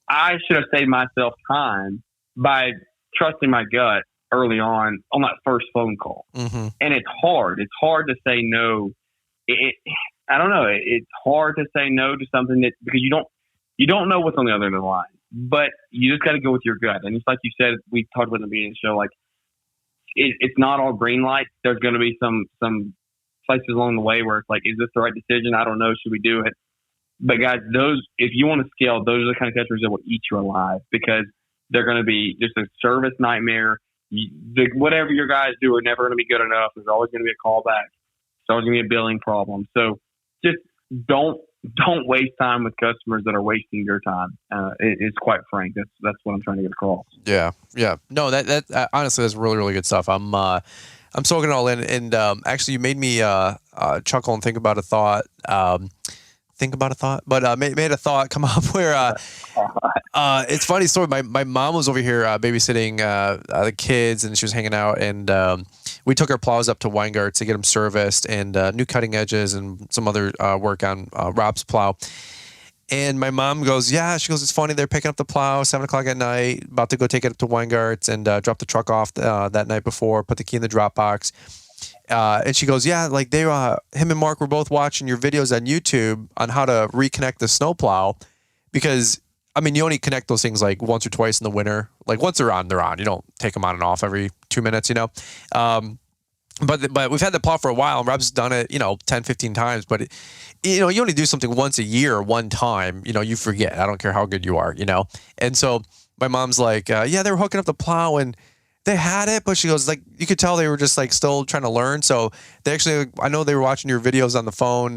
I should have saved myself time by trusting my gut early on that first phone call. Mm-hmm. And it's hard. It's hard to say no. I don't know. It's hard to say no to something because you don't know what's on the other end of the line, but you just got to go with your gut. And it's like you said, we talked about in the beginning of the show, like it's not all green lights. There's going to be some places along the way where it's like, is this the right decision? I don't know. Should we do it? But guys, if you want to scale, those are the kind of customers that will eat you alive because they're going to be just a service nightmare. Whatever your guys do are never going to be good enough. There's always going to be a callback. There's always going to be a billing problem. So just don't waste time with customers that are wasting your time. It's quite frank. That's what I'm trying to get across. Yeah. No, that honestly, that's really, really good stuff. I'm soaking it all in, and actually, you made me chuckle and think about a thought. But made a thought come up where it's a funny story. My mom was over here babysitting the kids, and she was hanging out, and we took our plows up to Weingarts to get them serviced and new cutting edges and some other work on Rob's plow. And my mom goes, yeah, she goes, it's funny. They're picking up the plow 7:00 at night, about to go take it up to Weingarts and drop the truck off that night before, put the key in the drop box. And she goes, yeah, like him and Mark were both watching your videos on YouTube on how to reconnect the snowplow because, I mean, you only connect those things like once or twice in the winter. Like once they're on, they're on. You don't take them on and off every 2 minutes, you know? But we've had the plow for a while and Rob's done it, 10, 15 times, but you only do something once a year, one time, you forget. I don't care how good you are, And so my mom's like, yeah, they were hooking up the plow and they had it, but she goes, like, you could tell they were just like still trying to learn. So they actually, I know they were watching your videos on the phone,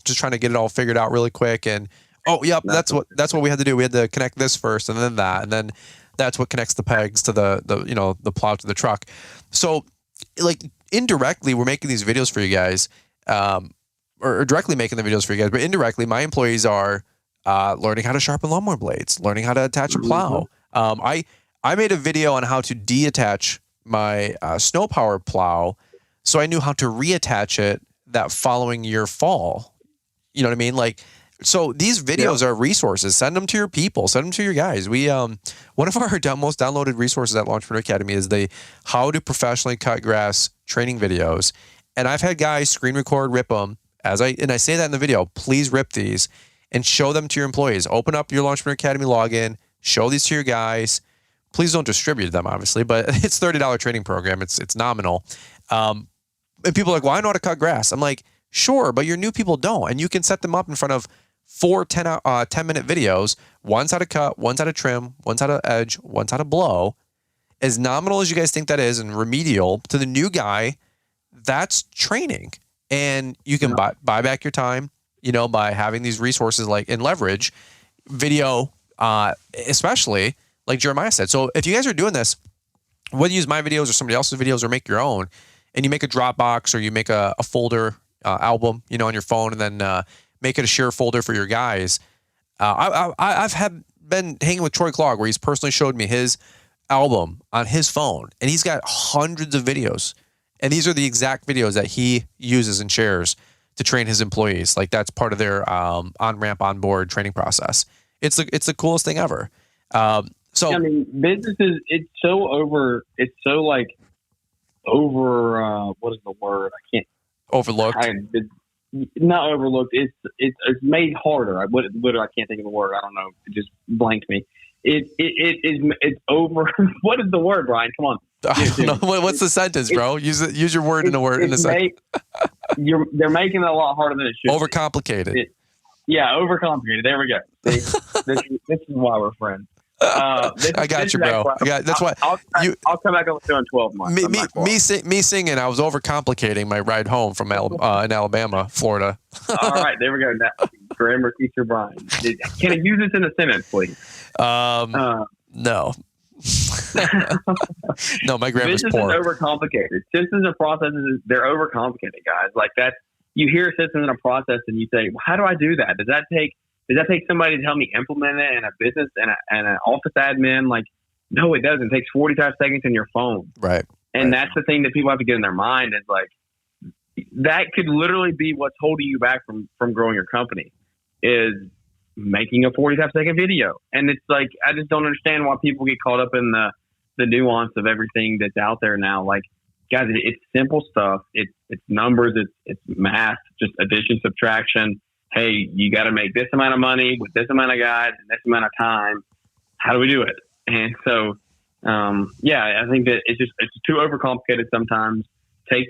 just trying to get it all figured out really quick. And, oh, yep, that's what we had to do. We had to connect this first and then that. And then that's what connects the pegs to the plow to the truck. So like indirectly, we're making these videos for you guys, or directly making the videos for you guys, but indirectly, my employees are learning how to sharpen lawnmower blades, learning how to attach a plow. I made a video on how to deattach my snow power plow, so I knew how to reattach it that following year fall. You know what I mean? Like, so these videos are resources. Send them to your people. Send them to your guys. We one of our most downloaded resources at Launchpreneur Academy is the how to professionally cut grass training videos. And I've had guys screen record, rip them. I say that in the video. Please rip these and show them to your employees. Open up your Launchpreneur Academy login. Show these to your guys. Please don't distribute them, obviously, but it's $30 training program. It's nominal. And people are like, well, I know how to cut grass. I'm like, sure, but your new people don't. And you can set them up in front of 4 10-minute videos. One's how to cut, one's how to trim, one's how to edge, one's how to blow. As nominal as you guys think that is and remedial to the new guy, that's training. And you can buy back your time, by having these resources like in leverage video, especially like Jeremiah said. So if you guys are doing this, whether you use my videos or somebody else's videos or make your own, and you make a Dropbox or you make a folder album, on your phone, and then make it a share folder for your guys. I've been hanging with Troy Clogg where he's personally showed me his album on his phone, and he's got hundreds of videos. And these are the exact videos that he uses and shares to train his employees. Like that's part of their on-ramp, on-board training process. It's the coolest thing ever. So I mean, businesses, it's so over, what is the word? I can't. Overlooked. Not overlooked. It's made harder. I can't think of the word. I don't know. It just blanked me. It's over. What is the word, Brian? Come on. I don't know. What's the sentence, bro? Use your word in a word in a sentence. They're making it a lot harder than it should. Overcomplicated. Overcomplicated. There we go. See, this is why we're friends. I got you, bro. That's why I'll come back on the show in 12 months. Me singing. I was overcomplicating my ride home from in Alabama, Florida. All right, there we go. Grammar teacher Brian. Can I use this in a sentence, please? No. No, my grammar's business poor. Is overcomplicated. Systems and processes, they're overcomplicated, guys. Like that, you hear a system and a process, and you say, well, "How do I do that? Does that take somebody to help me implement it in a business and an office admin?" Like, no, it doesn't. It takes 45 seconds in your phone. Right. And that's the thing that people have to get in their mind is like, that could literally be what's holding you back from growing your company is making a 45-second video. And it's like, I just don't understand why people get caught up in the nuance of everything that's out there now. Like, guys, it's simple stuff. It's numbers. It's math, just addition, subtraction. Hey, you got to make this amount of money with this amount of guys and this amount of time. How do we do it? And so, I think that it's too overcomplicated sometimes. Take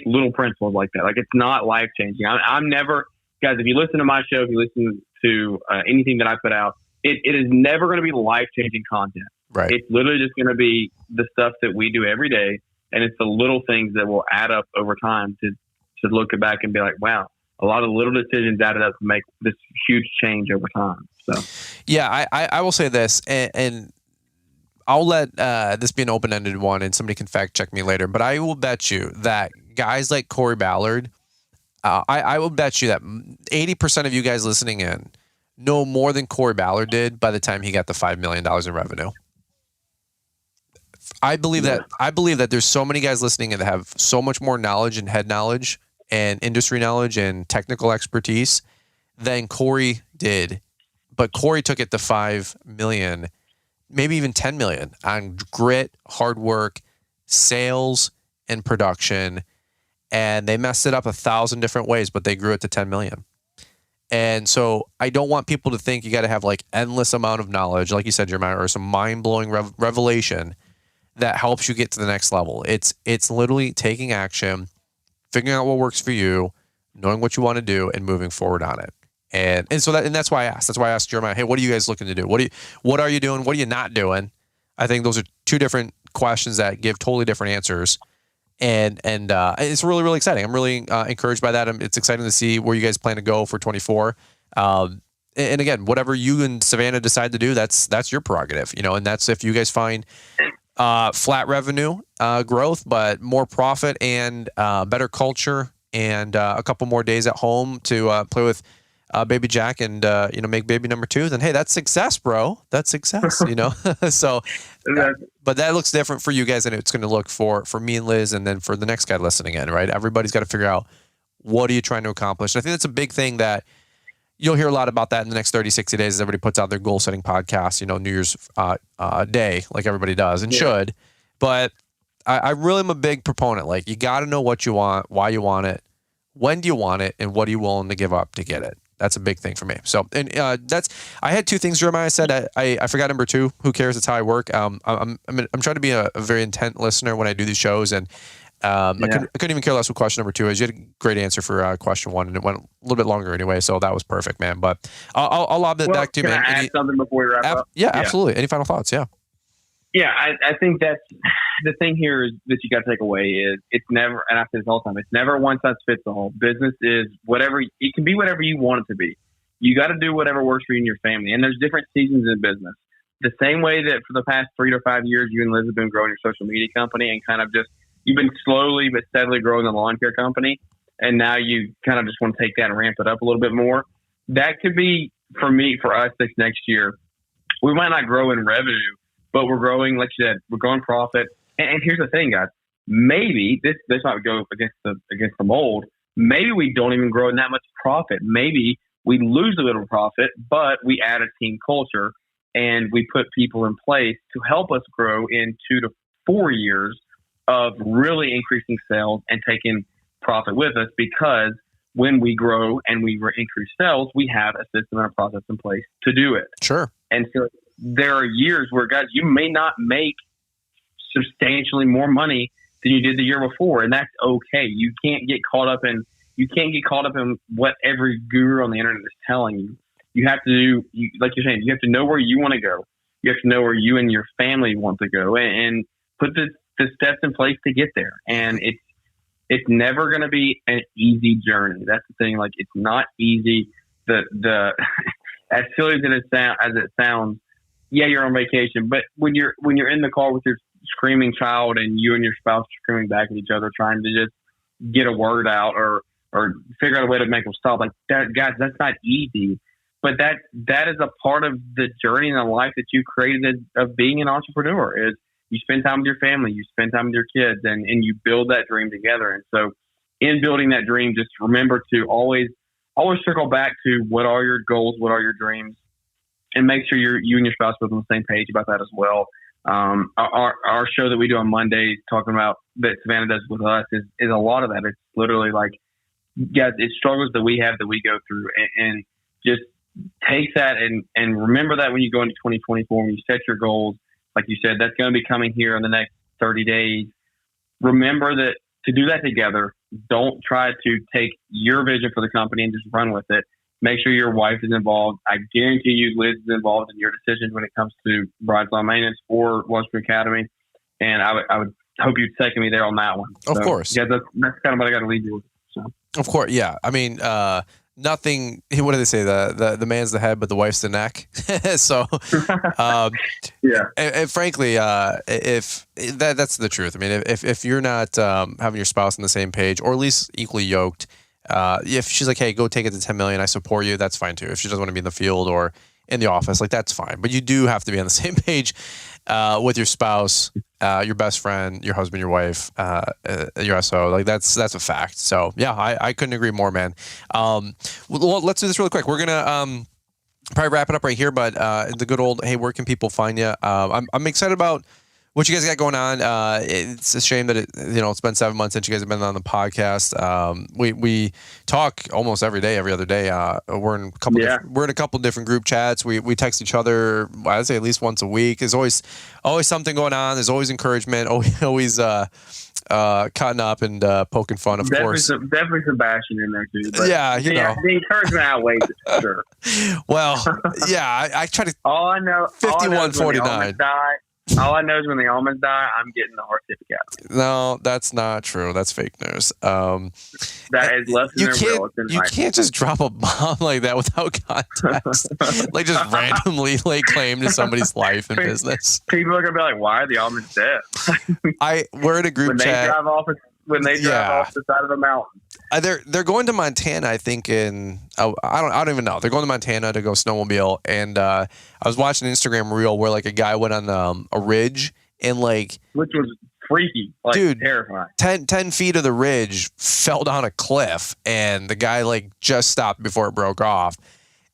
little principles like that. Like, it's not life changing. I'm never, guys, if you listen to my show, if you listen to anything that I put out, it is never going to be life changing content. Right. It's literally just going to be the stuff that we do every day. And it's the little things that will add up over time to look back and be like, wow, a lot of little decisions added up to make this huge change over time. So, yeah, I will say this, and I'll let this be an open-ended one, and somebody can fact check me later. But I will bet you that guys like Corey Ballard, I will bet you that 80% of you guys listening in know more than Corey Ballard did by the time he got the $5 million in revenue. I believe that there's so many guys listening that have so much more knowledge and head knowledge and industry knowledge and technical expertise than Corey did. But Corey took it to 5 million, maybe even 10 million on grit, hard work, sales, and production. And they messed it up 1,000 different ways, but they grew it to 10 million. And so I don't want people to think you got to have like endless amount of knowledge, like you said, Jeremiah, or some mind-blowing revelation that helps you get to the next level. It's literally taking action, figuring out what works for you, knowing what you want to do, and moving forward on it. And that's why I asked. That's why I asked Jeremiah, hey, what are you guys looking to do? What are you doing? What are you not doing? I think those are two different questions that give totally different answers. And it's really, really exciting. I'm really encouraged by that. It's exciting to see where you guys plan to go for 24. And again, whatever you and Savannah decide to do, that's your prerogative, and that's if you guys find flat revenue growth, but more profit and better culture and a couple more days at home to play with baby Jack and make baby number 2, then hey, that's success, bro. That's success. So but that looks different for you guys than it's going to look for me and Liz, and then for the next guy listening in, right? Everybody's got to figure out, what are you trying to accomplish? And I think that's a big thing that you'll hear a lot about that in the next 30, 60 days as everybody puts out their goal setting podcast, New Year's day, like everybody does and should. But I really am a big proponent. Like, you got to know what you want, why you want it, when do you want it, and what are you willing to give up to get it? That's a big thing for me. So, and I had 2 things Jeremiah said. I forgot number 2. Who cares? That's how I work. I'm trying to be a very intent listener when I do these shows, and I couldn't even care less what question number 2 is. You had a great answer for question 1, and it went a little bit longer anyway, so that was perfect, man. But I'll lob it back to you, man. Can I add something before we wrap up? Yeah, absolutely. Any final thoughts? Yeah. Yeah, I think that's the thing here is that you got to take away is it's never, and I say this all the time, it's never one size fits all. Business is whatever, it can be whatever you want it to be. You got to do whatever works for you and your family. And there's different seasons in business. The same way that for the past 3 to 5 years, you and Liz have been growing your social media company and kind of just, you've been slowly but steadily growing the lawn care company. And now you kind of just want to take that and ramp it up a little bit more. That could be, for us this next year. We might not grow in revenue, but we're growing, like you said, we're growing profit. And here's the thing, guys. Maybe this might go against the mold. Maybe we don't even grow in that much profit. Maybe we lose a little profit, but we add a team culture and we put people in place to help us grow in 2 to 4 years of really increasing sales and taking profit with us, because when we grow and we increase sales, we have a system and a process in place to do it. Sure. And so there are years where, guys, you may not make substantially more money than you did the year before, and that's okay. You can't get caught up in what every guru on the internet is telling you. You have to like you're saying, you have to know where you want to go. You have to know where you and your family want to go, and put the steps in place to get there. And it's never going to be an easy journey. That's the thing. Like, it's not easy. The as silly as it sounds, yeah, you're on vacation, but when you're in the car with your screaming child and you and your spouse are screaming back at each other, trying to just get a word out or figure out a way to make them stop, like that, guys, that's not easy. But that is a part of the journey in the life that you created of being an entrepreneur. Is you spend time with your family, you spend time with your kids, and you build that dream together. And so in building that dream, just remember to always circle back to what are your goals, what are your dreams, and make sure you and your spouse are on the same page about that as well. Our show that we do on Mondays, talking about that Savannah does with us, is a lot of that. It's literally like, guys, it's struggles that we have that we go through, and just take that and remember that when you go into 2024, when you set your goals, like you said, that's going to be coming here in the next 30 days. Remember that to do that together. Don't try to take your vision for the company and just run with it. Make sure your wife is involved. I guarantee you Liz is involved in your decisions when it comes to Bride's Lawn Maintenance or Washington Academy. And I would hope you'd second me there on that one. Of course. Yeah, that's kind of what I got to leave you with. So. Of course, yeah. I mean, nothing. What do they say? The man's the head, but the wife's the neck. So, yeah. And frankly, if that's the truth. I mean, if you're not having your spouse on the same page, or at least equally yoked, if she's like, hey, go take it to 10 million, I support you, that's fine too. If she doesn't want to be in the field or in the office, like, that's fine. But you do have to be on the same page with your spouse your best friend, your husband, your wife, your SO. Like that's a fact. So yeah, I couldn't agree more, man. Well, let's do this really quick. We're gonna probably wrap it up right here, but the good old, hey, where can people find you? I'm excited about what you guys got going on. It's a shame that it's been 7 months since you guys have been on the podcast. We talk almost every day, every other day. We're in a couple different group chats. We text each other. I'd say at least once a week. There's always something going on. There's always encouragement. Always cutting up and poking fun. Of course, definitely some bashing in there too. But yeah, the encouragement outweighs it for sure. Well, yeah, I try to. All I know, 51-49. All I know is when the almonds die, I'm getting the hardship account. No, that's not true. That's fake news. That is less than real. You can't just drop a bomb like that without context. Like just randomly lay claim to somebody's life and business. People are gonna be like, "Why are the almonds dead?" We're in a group chat. When they drive off the side of a mountain. They're going to Montana, I think. I don't even know. They're going to Montana to go snowmobile, and I was watching an Instagram reel where like a guy went on a ridge and like, which was freaky, dude, terrifying. 10 feet of the ridge fell down a cliff, and the guy like just stopped before it broke off.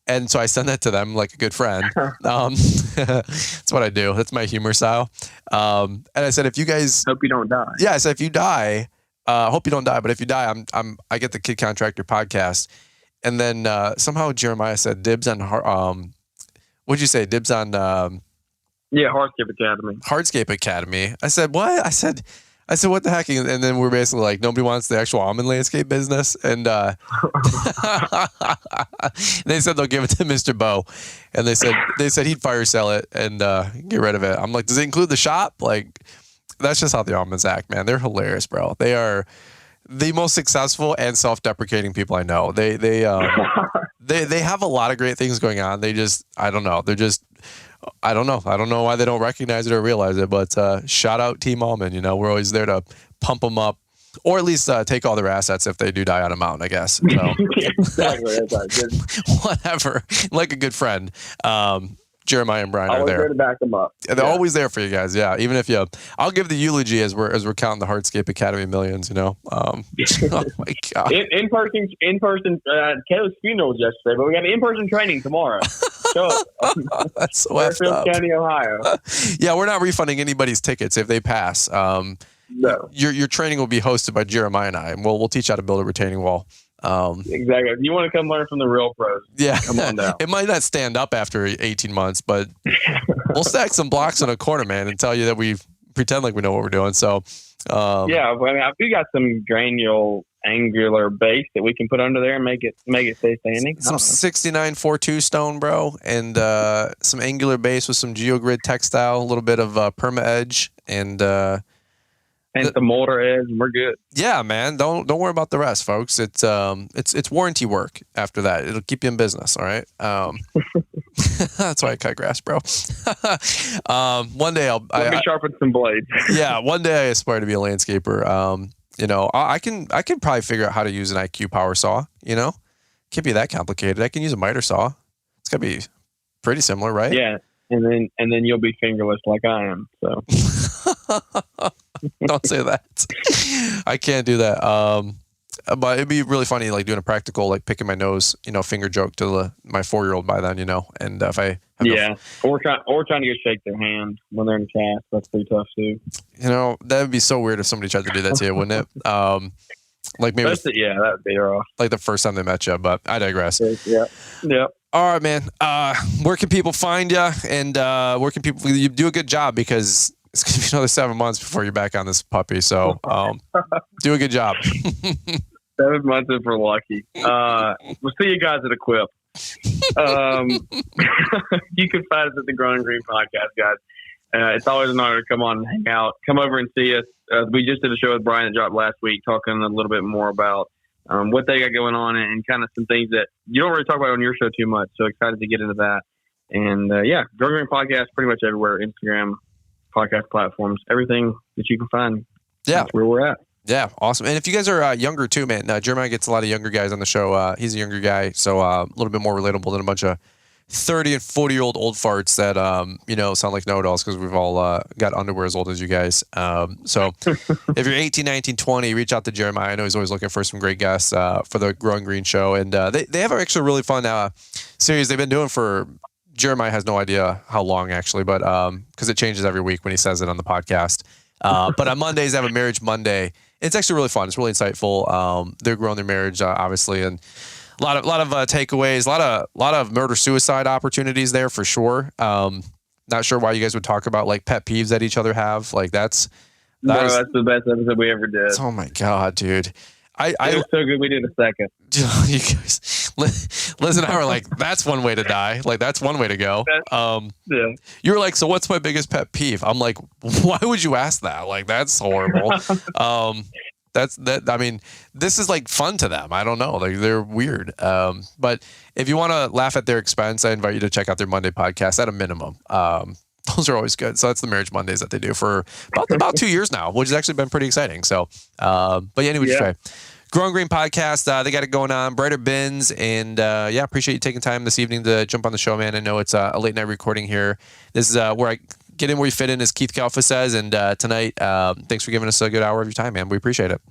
And so I sent that to them like a good friend. That's what I do. That's my humor style. And I said, if you guys hope you don't die. Yeah, I said if you die. Hope you don't die, but if you die, I get the Kid Contractor podcast, and then somehow Jeremiah said dibs on what'd you say? Dibs on Hardscape Academy. Hardscape Academy. I said what? I said what the heck? And then we're basically like nobody wants the actual almond landscape business, and they said they'll give it to Mr. Bo, and they said he'd fire sell it and get rid of it. I'm like, does it include the shop? Like. That's just how the almonds act, man. They're hilarious, bro. They are the most successful and self-deprecating people I know. They have a lot of great things going on. They just, I don't know. They're just, I don't know. I don't know why they don't recognize it or realize it, but shout out Team Almond. We're always there to pump them up, or at least take all their assets if they do die on a mountain, I guess. So. Exactly. Whatever. Like a good friend. Jeremiah and Brian are there. Always there to back them up. They're always there for you guys. Yeah, even if I'll give the eulogy as we're counting the Hardscape Academy millions. Oh my god! In person. Kayla's funeral was yesterday, but we got an in-person training tomorrow. Show up. That's so Fairfield County, Ohio. Yeah, we're not refunding anybody's tickets if they pass. No. Your training will be hosted by Jeremiah and I, and we'll teach you how to build a retaining wall. Exactly. If you want to come learn from the real pros, come on down. It might not stand up after 18 months, but we'll stack some blocks in a corner, man, and tell you that we pretend like we know what we're doing. So, we got some angular base that we can put under there and make it stay standing. Some 69-4-2 stone, bro, and some angular base with some geogrid textile, a little bit of perma edge, and some mortar edge, and we're good. Yeah, man. Don't worry about the rest, folks. It's warranty work after that. It'll keep you in business, all right? That's why I cut grass, bro. One day Let me sharpen some blades. Yeah, one day I aspire to be a landscaper. I can probably figure out how to use an IQ power saw. Can't be that complicated. I can use a miter saw. It's gotta be pretty similar, right? Yeah, and then you'll be fingerless like I am. So. Don't say that. I can't do that. But it'd be really funny, like doing a practical, like picking my nose, finger joke to my 4-year-old by then, and if I or trying to get shake their hand when they're in cast. That's pretty tough too. That would be so weird if somebody tried to do that to you, wouldn't it? Like maybe that'd be rough. Like the first time they met you, but I digress. Yeah. All right, man. Where can people find you, and where can people? You do a good job because it's going to be another 7 months before you're back on this puppy. So do a good job. 7 months if we're lucky. We'll see you guys at Equip. You can find us at the Growing Green Podcast, guys. It's always an honor to come on and hang out. Come over and see us. We just did a show with Brian that dropped last week, talking a little bit more about what they got going on and kind of some things that you don't really talk about on your show too much. So excited to get into that. And Growing Green Podcast pretty much everywhere, Instagram, podcast platforms, everything that you can find. Yeah. That's where we're at. Yeah, awesome. And if you guys are younger too, man, Jeremiah gets a lot of younger guys on the show. He's a younger guy, so a little bit more relatable than a bunch of 30 and 40-year-old old farts that, sound like know-it-alls because we've all got underwear as old as you guys. So if you're 18, 19, 20, reach out to Jeremiah. I know he's always looking for some great guests for the Growing Green Show. And they have actually a really fun series they've been doing for – Jeremiah has no idea how long, actually, but because it changes every week when he says it on the podcast. But on Mondays, they have a Marriage Monday. It's actually really fun. It's really insightful. They're growing their marriage, obviously, and a lot of takeaways, a lot of murder-suicide opportunities there for sure. Not sure why you guys would talk about like pet peeves that each other have. Like that's the best episode we ever did. Oh my God, dude. It was so good we did a second. You guys, Liz and I were like, that's one way to die. Like, that's one way to go. Yeah. You were like, so what's my biggest pet peeve? I'm like, why would you ask that? Like, that's horrible. I mean, this is like fun to them. I don't know. Like, they're weird. But if you want to laugh at their expense, I invite you to check out their Monday podcast at a minimum. Those are always good. So that's the Marriage Mondays that they do for about 2 years now, which has actually been pretty exciting. So, but yeah, anyway, try. Growing Green podcast, they got it going on. Brighter Bins, and appreciate you taking time this evening to jump on the show, man. I know it's a late night recording here. This is where I get in where you fit in, as Keith Kalfa says. And tonight, thanks for giving us a good hour of your time, man. We appreciate it.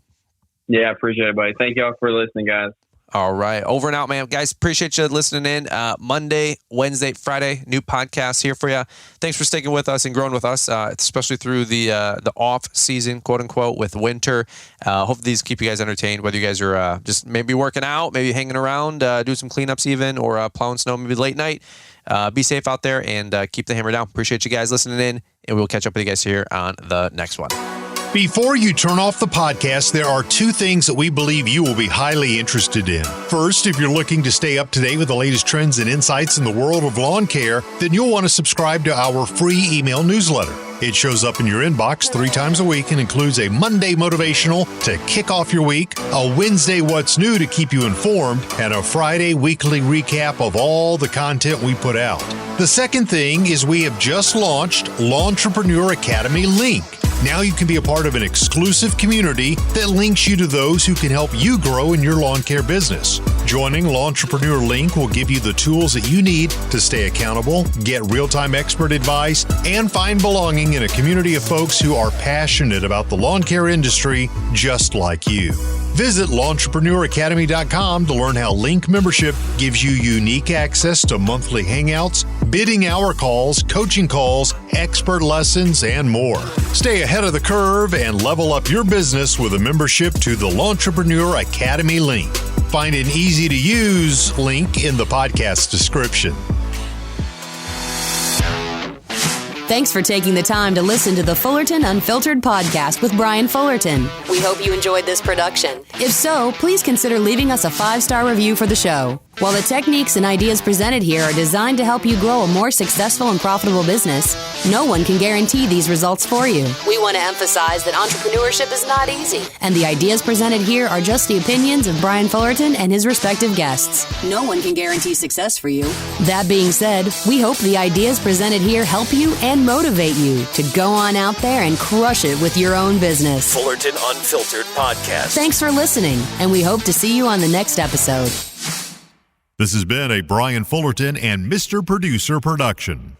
Yeah, I appreciate it, buddy. Thank y'all for listening, guys. All right. Over and out, man. Guys, appreciate you listening in. Monday, Wednesday, Friday, new podcast here for you. Thanks for sticking with us and growing with us, especially through the off season, quote unquote, with winter. Hope these keep you guys entertained, whether you guys are just maybe working out, maybe hanging around, doing some cleanups even, or plowing snow maybe late night. Be safe out there and keep the hammer down. Appreciate you guys listening in, and we'll catch up with you guys here on the next one. Before you turn off the podcast, there are two things that we believe you will be highly interested in. First, if you're looking to stay up to date with the latest trends and insights in the world of lawn care, then you'll want to subscribe to our free email newsletter. It shows up in your inbox 3 times a week and includes a Monday motivational to kick off your week, a Wednesday what's new to keep you informed, and a Friday weekly recap of all the content we put out. The second thing is we have just launched Lawntrepreneur Academy Link. Now you can be a part of an exclusive community that links you to those who can help you grow in your lawn care business. Joining Lawntrepreneur Link will give you the tools that you need to stay accountable, get real-time expert advice, and find belonging in a community of folks who are passionate about the lawn care industry just like you. Visit LawnTrepreneurAcademy.com to learn how Link membership gives you unique access to monthly hangouts, bidding hour calls, coaching calls, expert lessons, and more. Stay ahead of the curve and level up your business with a membership to the Lawntrepreneur Academy Link. Find an easy-to-use link in the podcast description. Thanks for taking the time to listen to the Fullerton Unfiltered podcast with Brian Fullerton. We hope you enjoyed this production. If so, please consider leaving us a 5-star review for the show. While the techniques and ideas presented here are designed to help you grow a more successful and profitable business, no one can guarantee these results for you. We want to emphasize that entrepreneurship is not easy, and the ideas presented here are just the opinions of Brian Fullerton and his respective guests. No one can guarantee success for you. That being said, we hope the ideas presented here help you and motivate you to go on out there and crush it with your own business. Fullerton Unfiltered Podcast. Thanks for listening, and we hope to see you on the next episode. This has been a Brian Fullerton and Mr. Producer production.